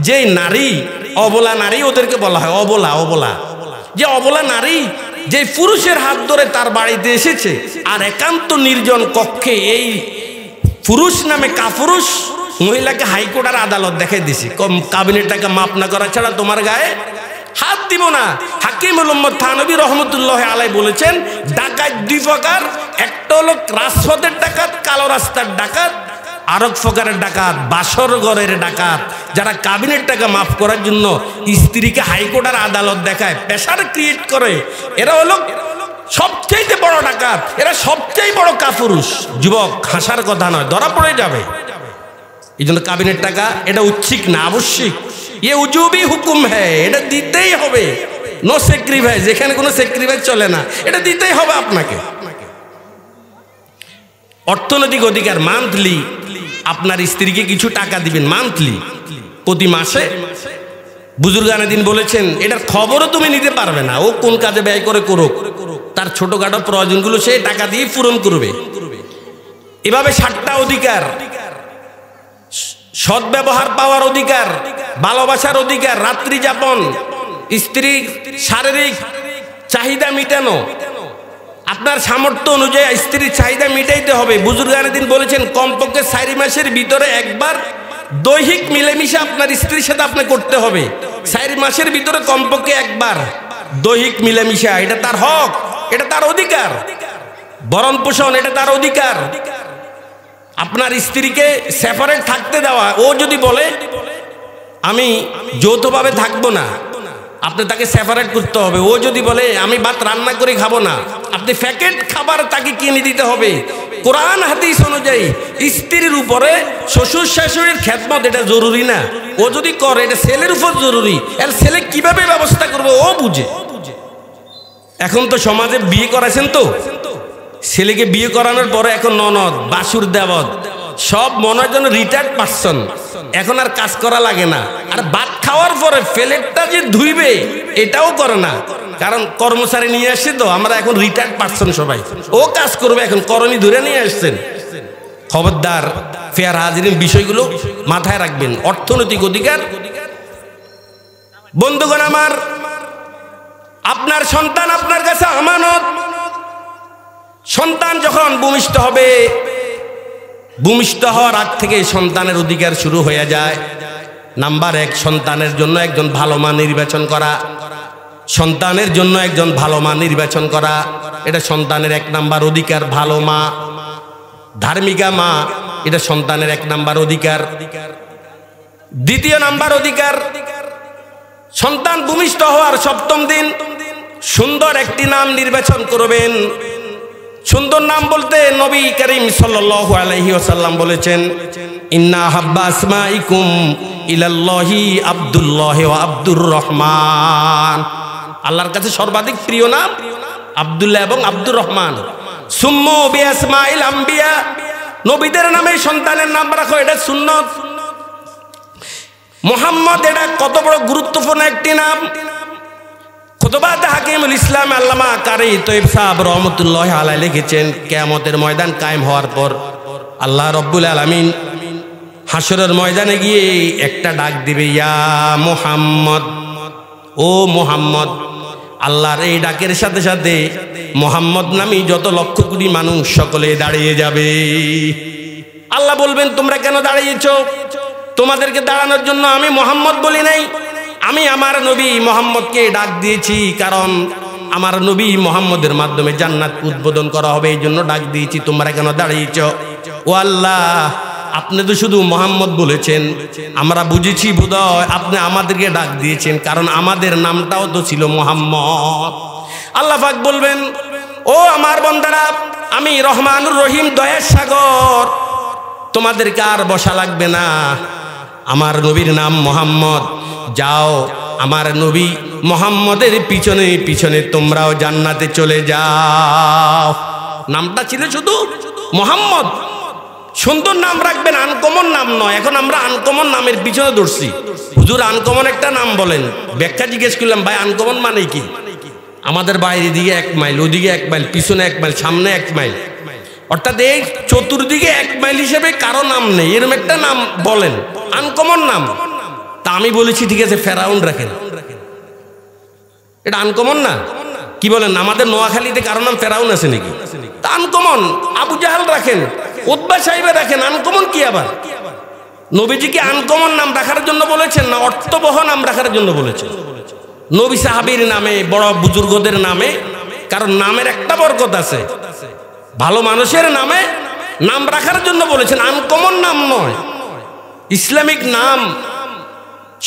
যে নারী অবলা নারী, ওদেরকে বলা হয় অবলা। অবলা যে অবলা নারী, যে পুরুষের হাত ধরে তার বাড়িতে এসেছে, আর একান্ত নির্জন কক্ষে এই পুরুষ নামে কাপুরুষ মহিলাকে হাইকোর্ট আর আদালত দেখাই দিছি, কাবিনের টাকা মাপ না করা ছাড়া তোমার গায়ে হাত দিব না। হাকিম মোহাম্মদ থানভী রহমতুল্লাহ আলাই বলেছেন, ডাকাত 2 প্রকার, একটা হলো রাজপথের ডাকাত, কালো রাস্তার ডাকাত, আর এক প্রকারের ডাকাত বাসর ঘরের ডাকাত, যারা কাবিনের টাকা মাফ করার জন্য স্ত্রীকে হাইকোর্ট আর আদালত দেখায়, প্রেসার ক্রিয়েট করে, এরা হলো সবচেয়ে বড় ডাকাত, এরা সবচেয়ে বড় কাপুরুষ। যুবক, হাসার কথা নয়, ধরা পড়ে যাবে। এই জন্য কাবিনের টাকা এটা উচ্ছিক না, আবশ্যিক। ये उजूबी हुकुम है, এটা দিতেই হবে, নো স্যাক্রিফাইস, এখানে কোনো স্যাক্রিফাইস চলে না, এটা দিতেই হবে আপনাকে। অর্থনৈতিক অধিকার, মান্থলি আপনার স্ত্রীকে কিছু টাকা দিবেন, মান্থলি, প্রতি মাসে। বুজুর্গানে দিন বলেছেন, এটার খবরও তুমি নিতে পারবে না, ও কোন কাজে ব্যয় করে করুক, তার ছোটখাটো প্রয়োজনগুলো সে টাকা দিয়ে পূরণ করবে। এভাবে 7টা অধিকার: সৎ ব্যবহার পাওয়ার অধিকার, ভালোবাসার অধিকার, রাত্রি যাপন, স্ত্রী শারীরিক চাহিদা মিটানো, আপনার সামর্থ্য অনুযায়ী স্ত্রীর চাহিদা মিটাইতে হবে। বুজুর্গানে দিন বলেছেন, কমপক্ষে 4 মাসের ভিতরে একবার দৈহিক মিলেমিশে আপনার স্ত্রীর সাথে আপনি করতে হবে। 4 মাসের ভিতরে কমপক্ষে একবার দৈহিক মিলেমিশা, এটা তার হক, এটা তার অধিকার। ভরণ পোষণ, এটা তার অধিকার। আপনার স্ত্রীকে সেপারেট থাকতে দেওয়া, ও যদি বলে আমি যৌথভাবে থাকবো না, আপনি তাকে সেপারেট করতে হবে। ও যদি বলে আমি ভাত রান্না করে খাবো না, আপনি প্যাকেট খাবার তাকে কিনে দিতে হবে। কোরআন হাদিস অনুযায়ী স্ত্রীর উপরে শ্বশুর শাশুড়ির খেদমত এটা জরুরি না, ও যদি করে এটা ছেলের উপর জরুরি। আর ছেলে কিভাবে ব্যবস্থা করবে ও বুঝে। এখন তো সমাজে বিয়ে করাছেন, তো ছেলেকে বিয়ে করানোর পরে এখন ননদ, বাসুর, দেবর সব মনে হয় যেন রিটায়ার্ড পারসন, এখন আর কাজ করা লাগে না। আর ভাত খাওয়ার পরে প্লেটটা যে ধুইবে এটাও করে না, কারণ কর্মচারী নিয়ে আসছে, তো আমরা এখন রিটায়ার্ড পারসন সবাই, ও কাজ করবে, এখন করণী ধরে নিয়ে আসছেন। খবরদার, ফেয়ার হাজিরিন, বিষয়গুলো মাথায় রাখবেন। অর্থনৈতিক অধিকার, বন্ধুগণ আমার, আপনার সন্তান আপনার কাছে আমানত। সন্তান যখন ভূমিষ্ঠ হবে, ভূমিষ্ঠ হওয়ার আগ থেকে সন্তানের অধিকার শুরু হয়ে যায়। নাম্বার 1, সন্তানের জন্য একজন ভালো মা নির্বাচন করা। সন্তানের জন্য একজন ভালো মা নির্বাচন করা, এটা সন্তানের 1 নাম্বার অধিকার। ভালো মা, ধার্মিকা মা, এটা সন্তানের 1 নাম্বার অধিকার। 2য় নাম্বার অধিকার, সন্তান ভূমিষ্ঠ হওয়ার 7ম দিন সুন্দর একটি নাম নির্বাচন করবেন। সুন্দর নাম বলতে নবী করিম সাল্লাল্লাহু আলাইহি ওয়াসাল্লাম বলেছেন, ইন্না হাব্বা আসমাইকুম ইলাল্লাহি আব্দুল্লাহ ওয়া আব্দুর রহমান। আল্লাহর কাছে সর্বাধিক প্রিয় নাম আব্দুল্লাহ এবং আব্দুর রহমান। সুম্মু বিআসমাইল আম্বিয়া, নবীদের নামে সন্তানের নাম রাখো, এটা সুন্নত। মুহাম্মদ, এটা কত বড় গুরুত্বপূর্ণ একটি নাম। খুতবাতে হাকিমুল ইসলাম আল্লামা কারি তৈয়ব সাহেব রহমতুল্লাহ আলাইহি লিখেছেন, কিয়ামতের ময়দান কায়েম হওয়ার পর আল্লাহ রব্বুল আলামিন হাসরের ময়দানে গিয়ে একটা ডাক দিবে, ইয়া মুহাম্মদ, ও মুহাম্মদ। আল্লাহর এই ডাকের সাথে সাথে মুহাম্মদ নামী যত লক্ষ কোটি মানুষ সকলে দাঁড়িয়ে যাবে। আল্লাহ বলবেন, তোমরা কেন দাঁড়িয়েছো? তোমাদেরকে দাঁড়ানোর জন্য আমি মুহাম্মদ বলি নাই, আমি আমার নবী মুহাম্মদকে ডাক দিয়েছি, কারণ আমার নবী মুহাম্মদের মাধ্যমে জান্নাত উদ্বোধন করা হবে, এই জন্য ডাক দিয়েছি। তোমরা কেন দাঁড়িয়েছ? ও আল্লাহ, আপনি তো শুধু মুহাম্মদ বলেছেন, আমরা বুঝেছি বোধহয় আপনি আমাদেরকে ডাক দিয়েছেন, কারণ আমাদের নামটাও তো ছিল মুহাম্মদ। আল্লাহ পাক বলবেন, ও আমার বান্দারা, আমি রহমানুর রহিম, দয়ার সাগর, তোমাদেরকে আর বসা লাগবে না। আমার নবীর নাম মুহাম্মদ। যাও, আমার নবী মুহাম্মদের পিছনে পিছনে তোমরাও জান্নাতে চলে যাও। নামটা ছিল শুধু মুহাম্মদ। সুন্দর নাম রাখবেন, আনকমন নাম নয়। এখন আমরা আনকমন নামের পিছনে দৌড়ছি। হুজুর আনকমন একটা নাম বলেন। ব্যাখ্যা জিজ্ঞেস করলাম, ভাই আনকমন মানে কি? আমাদের বাইরের দিকে 1 মাইল, ওদিকে 1 মাইল, পিছনে 1 মাইল, সামনে 1 মাইল, অর্থাৎ এই চতুর্দিকে 1 মাইল হিসেবে কারো নাম নেই, এরকম একটা নাম বলেন, আনকমন নাম। তা আমি বলেছি ঠিক আছে, ফেরাউন রাখেন, এটা আনকমন না? কি বলেন? আমাদের নোয়াখালীতে কারো নাম ফেরাউন আছে নাকি? তা আনকমন। আবু জাহাল রাখেন, উতবা সাহেবে রাখেন, আনকমন কি আবার? নবীজিকে আনকমন নাম রাখার জন্য বলেছেন না অর্থবহ নাম রাখার জন্য বলেছেন? নবী সাহাবীর নামে, বড় বুজুর্গদের নামে, কারণ নামের একটা বরকত আছে। ভালো মানুষের নামে নাম রাখার জন্য বলেছেন, আনকমন নাম নয়। ইসলামিক নাম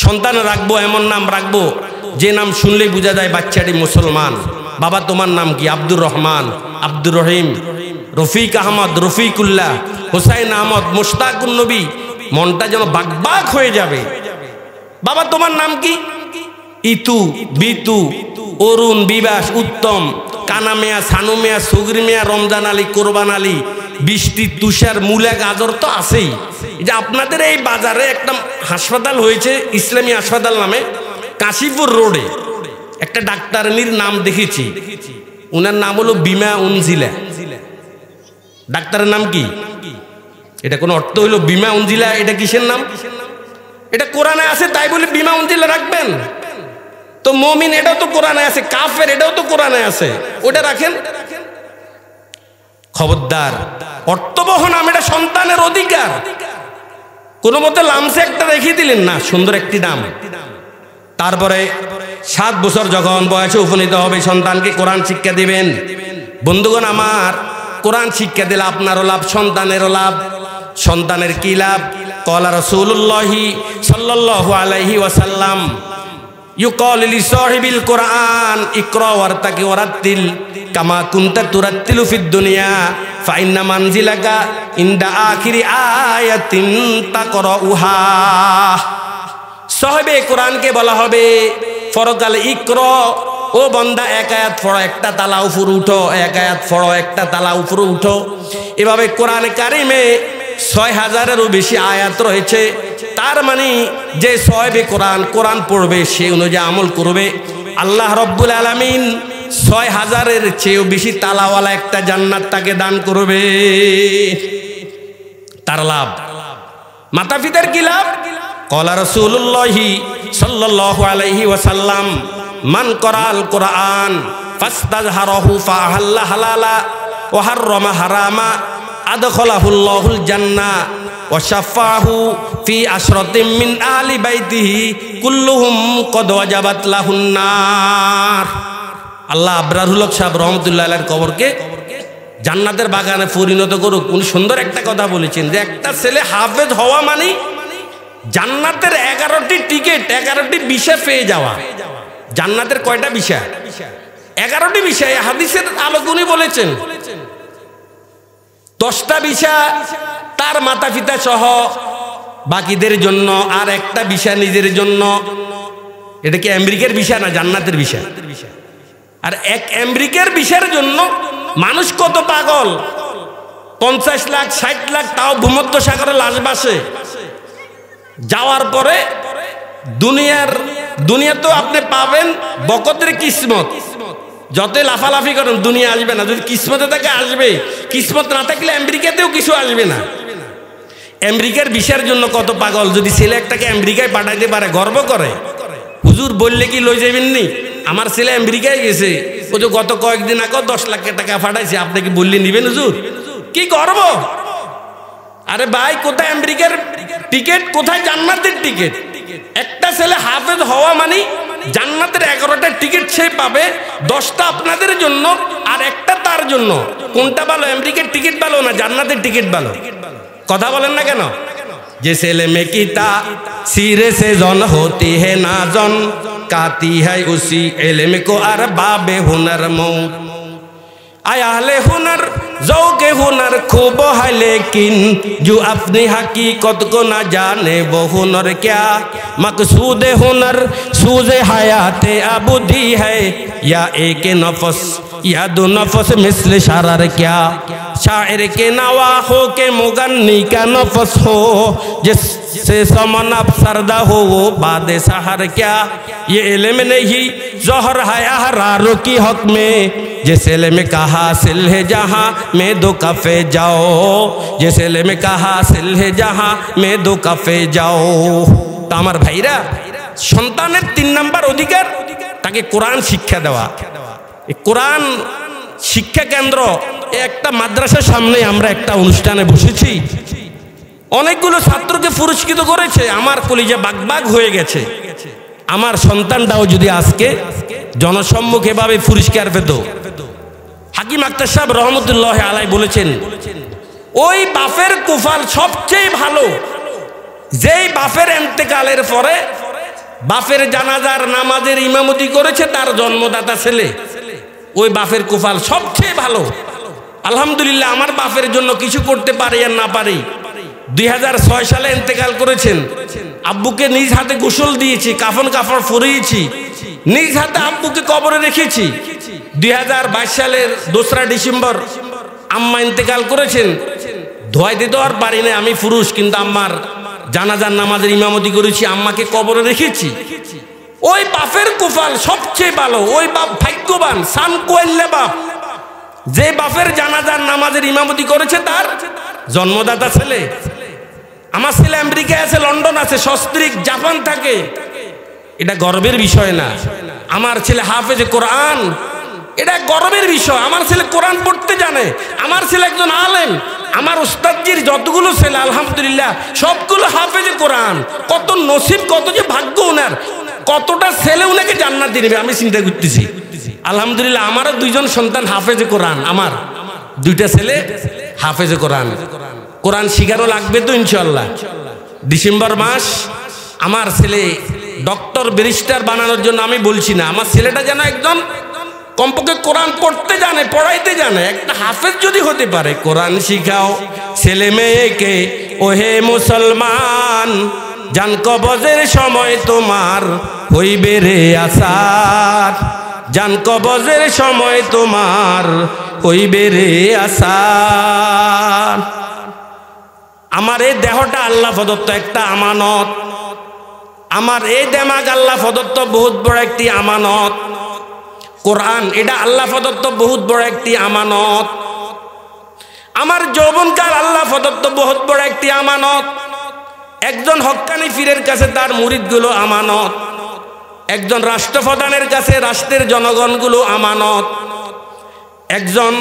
সন্তান রাখবো, এমন নাম রাখবো যে নাম শুনলেই বোঝা যায় বাচ্চাটি মুসলমান। বাবা তোমার নাম কি? আব্দুর রহমান, আব্দুর রহিম, রফিক আহমদ, রফিকুল্লাহ, হুসাইন আহমদ, মুশতাকুন নবী। মনটা যেন বাকবাক হয়ে যাবে। বাবা তোমার নাম কি? ইতু, বিতু, অরুণ, বিবাস, উত্তম, কানা মিয়া, সানু মিয়া, সুগরি মিয়া, রমজান আলী, কোরবান আলী, বৃষ্টি, তুষার, মূলা, গাজর তো আছেই। যে আপনাদের এই বাজারে একটা হাসপাতাল হয়েছে, ইসলামী হাসপাতাল নামে, কাশীপুর রোডে একটা ডাক্তারনির নাম দেখেছি, উনার নাম হলো বিমা উনজিলা। ডাক্তারের নাম কি? এটা কোনো অর্থ হইলো বিমা উনজিলা? এটা কিসের নাম? এটা কোরআনে আছে তাই বলে বিমা উনজিলা রাখবেন? তো মুমিন এটাও তো কোরআনে আছে, কাফের এটাও তো কোরআনে আছে, ওটা রাখেন। খবরদার, অর্থবহ নাম, এটা সন্তানের অধিকার। কোনো মতে লামসে একটা রেখে দিলেন না, সুন্দর একটি নাম। তারপরে 7 বছর যখন বয়সে উপনীত হবে, সন্তানকে কোরআন শিক্ষা দিবেন। বন্ধুগণ আমার, কোরআন শিক্ষা দিলে আপনারও লাভ, সন্তানেরও লাভ। সন্তানের কি লাভ? ক্বালা রাসূলুল্লাহি সাল্লাল্লাহু আলাইহি ওয়াসাল্লাম ইউকালু লিসাহিবিল কোরআন ইকরা ওয়ারতাকি ওয়ারাত্তিল কামা কুনতা তুরাত্তিলু ফিদ দুনিয়া ফা ইন্না মানজিলাকা ইনদা আখিরি আয়াতিন তাকরাউহা। সাহিবে কোরআনকে বলা হবে ফরকাল ইকরা, ও বান্দা 1 আয়াত পড়ো, একটা তালা উপরে উঠো, 1 আয়াত পড়ো, একটা তালা উপরে উঠো। এভাবে কোরআনে কারিমে 6000-এরও বেশি আয়াত রয়েছে। তার মানে যে সাহিবে কোরআন কোরআন পড়বে, সে অনুযায়ী আমল করবে, আল্লাহ রব্বুল আলামিন 6000-এর চেয়েও বেশি তালাওয়ালা একটা জান্নাত তাকে দান করবে। তার লাভ। মাতা পিতার কি লাভ? ক্বালা রাসূলুল্লাহি সাল্লাল্লাহু আলাইহি ওয়াসাল্লাম মান করাল কোরআন ফাস্তাজহারাহু ফাহাল্লা হালালা ওয়া হাররামা হারামা আদখালাহুল্লাহুল জান্নাহ ওয়া শাফাহু ফি আশরাতিন মিন আহলি বাইতিহি কুল্লুহুম কদ ওয়াজাবাত লাহুন নার। আল্লাহ আবরারুল হক সাহেব রহমতুল্লাহ আলাইহির কবরকে জান্নাতের বাগানে পরিণত করুক। উনি সুন্দর একটা কথা বলেছেন যে একটা ছেলে হাফেজ হওয়া মানে জান্নাতের 11টি টিকিট, 11টি ভিসা পেয়ে যাওয়া। জান্নাতের কয়টা ভিসা? 11টি ভিসা। এই হাদিসের আলোকে উনি বলেছেন 10টা ভিসা তার মাতা পিতা সহ বাকিদের জন্য, আর একটা ভিসা নিজের জন্য। এটা কি আমেরিকার ভিসা না জান্নাতের ভিসা? আর এক আমেরিকার ভিসার জন্য মানুষ কত পাগল, 50 লাখ 60 লাখ, তাও ভূমধ্য সাগরে লাশ ভাসে। যাওয়ার পরে দুনিয়া তো আপনি পাবেন বকতের কিসমত, যতই লাফালাফি করেন দুনিয়া আসবে না। যদি কিসমতে থাকে আসবে, কিসমত না থাকলে আমেরিকাতেও কিছু আসবে না। আমেরিকার ভিসার জন্য কত পাগল। যদি ছেলে একটাকে আমেরিকায় পাঠাইতে পারে গর্ব করে। হুজুর বললে কি লই যাবেন নি? আমার ছেলে আমেরিকায় গেছে, ও যে গত কয়েকদিন আগে 10 লাখ টাকা পাঠাইছে, আপনি কি বললে নিবেন হুজুর? কি গর্ব! আরে ভাই, কোথায় আমেরিকার টিকিট, কোথায় জান্নাতের টিকিট? একটা ছেলে হাফেজ হওয়া মানে জান্নাতের 11টা টিকিট সে পাবে, 10টা আপনাদের জন্য আর একটা তার জন্য। কোনটা ভালো, আমেরিকার টিকিট ভালো না জান্নাতের টিকিট ভালো? কথা বলেন না কেন? যে ছেলে মে কিতা সিরে সে জন হতি হে না জন কাতি है उसी इल्म को अरबाब हुनर मऊ आया अहले हुनर ज़ौक़े हुनर खूब है लेकिन जो अपनी हकीकत को न जाने वो हुनर क्या मकसूद हुनर सूज़े हयात अबुदी है या एक नफस या दो नफस मिसल शरर क्या शायर के नवा हो के मुगन्नी का नफस हो जिससे समन अफसरदा हो वो बाद सहर क्या ये इल्म नहीं ज़ोहर है अहरारों की हक में जिस इल्म का हासिल है जहाँ में दो कफ़े जाओ जिस इल्म का हासिल है जहाँ में दो कफ़े जाओ। तो আমার ভাইরা, সন্তানের 3 নাম্বার অধিকার তাকে কোরআন শিক্ষা দেওয়া। এই কোরআন শিক্ষা কেন্দ্র একটা মাদ্রাসার সামনে আমরা একটা অনুষ্ঠানে বসেছি, অনেকগুলো ছাত্রকে পুরস্কৃত করেছে। আমার কলিজা বাগবাগ হয়ে গেছে। আমার সন্তানটাও যদি আজকে জনসম্মুখে এভাবে পুরস্কার পেত। হাকিম আক্তার সাহেব রহমতুল্লাহ আলাই বলেছেন, ওই বাপের কুফাল সবচেয়ে ভালো যেই বাপের ইন্তেকালের পরে বাপের জানাজার নামাজের ইমামতি করেছে তার জন্মদাতা ছেলে, ওই বাপের কুফাল সবচেয়ে ভালো। আলহামদুলিল্লাহ, আমার বাপের জন্য কিছু করতে পারি আর না পারি, 2006 সালে ইন্তেকাল করেছেন। আব্বুকে নিজ হাতে গোসল দিয়েছি, কাফন কাপড় পরিয়েছি, নিজ হাতে আব্বুকে কবরে রেখেছি। 2022 সালের 2রা ডিসেম্বর আম্মা ইন্তেকাল করেছেন। ধোয়া দিতে আর পারি না, আমি পুরুষ, কিন্তু আম্মার জানাজার নামাজের ইমামতি করেছি, আম্মাকে কবরে রেখেছি। ওই বাপের কুফাল সবচেয়ে ভালো, ওই বাপ ভাগ্যবান, সান কোয়েল্লা বাপ, যে বাপের জানাজার নামাজের ইমামতি করেছে তার জন্মদাতা ছেলে। আমার ছেলে আমেরিকায় আছে, লন্ডন আছে, সস্ত্রীক জাপান থাকে, এটা গর্বের বিষয় না। আমার ছেলে হাফেজে কোরআন, এটা গর্বের বিষয়। আমার ছেলে কোরআন পড়তে জানে, আমার ছেলে একজন আলেম। আমার উস্তাদজির যতগুলো ছেলে আলহামদুলিল্লাহ সবগুলো হাফেজে কোরআন। কত নসিব, কত যে ভাগ্য ওনার, কতটা ছেলে উনাকে জান্নাতে নেবে আমি চিন্তা করতেছি। আলহামদুলিল্লাহ, আমারও 2জন সন্তান হাফেজে কোরআন, আমার 2টা ছেলে হাফেজে কোরআন। কোরআন শিখারও লাগবে তো ইনশাআল্লাহ। ডিসেম্বর মাস আমার ছেলে ডক্টর ব্যারিস্টার বানানোর জন্য আমি বলছি না, আমার ছেলেটা যেন একদম কমপক্ষে কোরআন পড়তে জানে, পড়াইতে জানে, একটা হাফেজ যদি হতে পারে। কোরআন শিখাও ছেলে মেয়েকে ওহে মুসলমান, জান কবজের সময় তোমার হইবে রে আসার, জান কবজের সময় তোমার হইবে রে আসার। আমার এই দেহটা আল্লাহ প্রদত্ত একটা আমানত, আমার এই দেমাগ আল্লাহ প্রদত্ত বহুত বড় একটি আমানত। কোরআন এটা আল্লাহ প্রদত্ত বহুত বড় একটি আমানত। আমার যৌবনকাল আল্লাহ প্রদত্ত বহুত বড় একটি আমানত। একজন হক্কানি পীরের কাছে তার মুরিদগুলো আমানত, একজন রাষ্ট্রপ্রধানের কাছে রাষ্ট্রের জনগণগুলো আমানত, একজন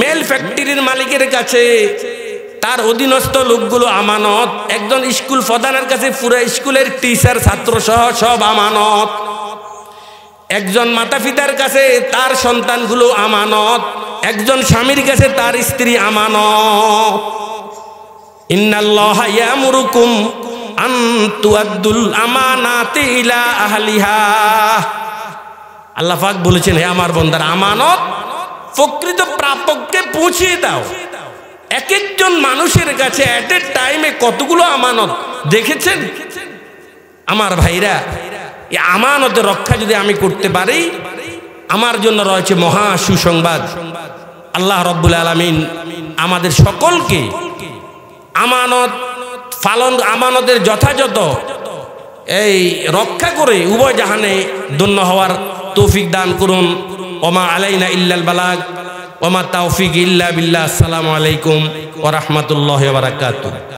মেল ফ্যাক্টরির মালিকের কাছে তার অধীনস্থ লোকগুলো আমানত, একজন স্কুল প্রধানের কাছে পুরো স্কুলের টিচার ছাত্র সহ সব আমানত, একজন মাতা পিতার কাছে তার সন্তানগুলো আমানত, একজন স্বামীর কাছে তার স্ত্রী আমানত। ইন্নাল্লাহা ইয়ামুরুকুম আন তুআদ্দুল আমানাতি ইলা আহলিহা। আল্লাহ পাক বলেছেন, হে আমার বান্দারা, আমানত প্রকৃত প্রাপককে পৌঁছিয়ে দাও। এক একজন মানুষের কাছে এট এ টাইমে কতগুলো আমানত দেখেছেন আমার ভাইরা? এই আমানতের রক্ষা যদি আমি করতে পারি, আমার জন্য রয়েছে মহা সুসংবাদ। আল্লাহ রাব্বুল আলামিন আমাদের সকলকে আমানত পালন, আমানতের যথাযথ এই রক্ষা করে উভয় জাহানে ধন্য হওয়ার তৌফিক দান করুন। ওমা আলাইনা ইল্লাল বালাগ ওমা তাওফিক ইল্লা বিল্লাহ। আসসালামু আলাইকুম ওয়া রাহমাতুল্লাহি ওয়া বারাকাতুহু।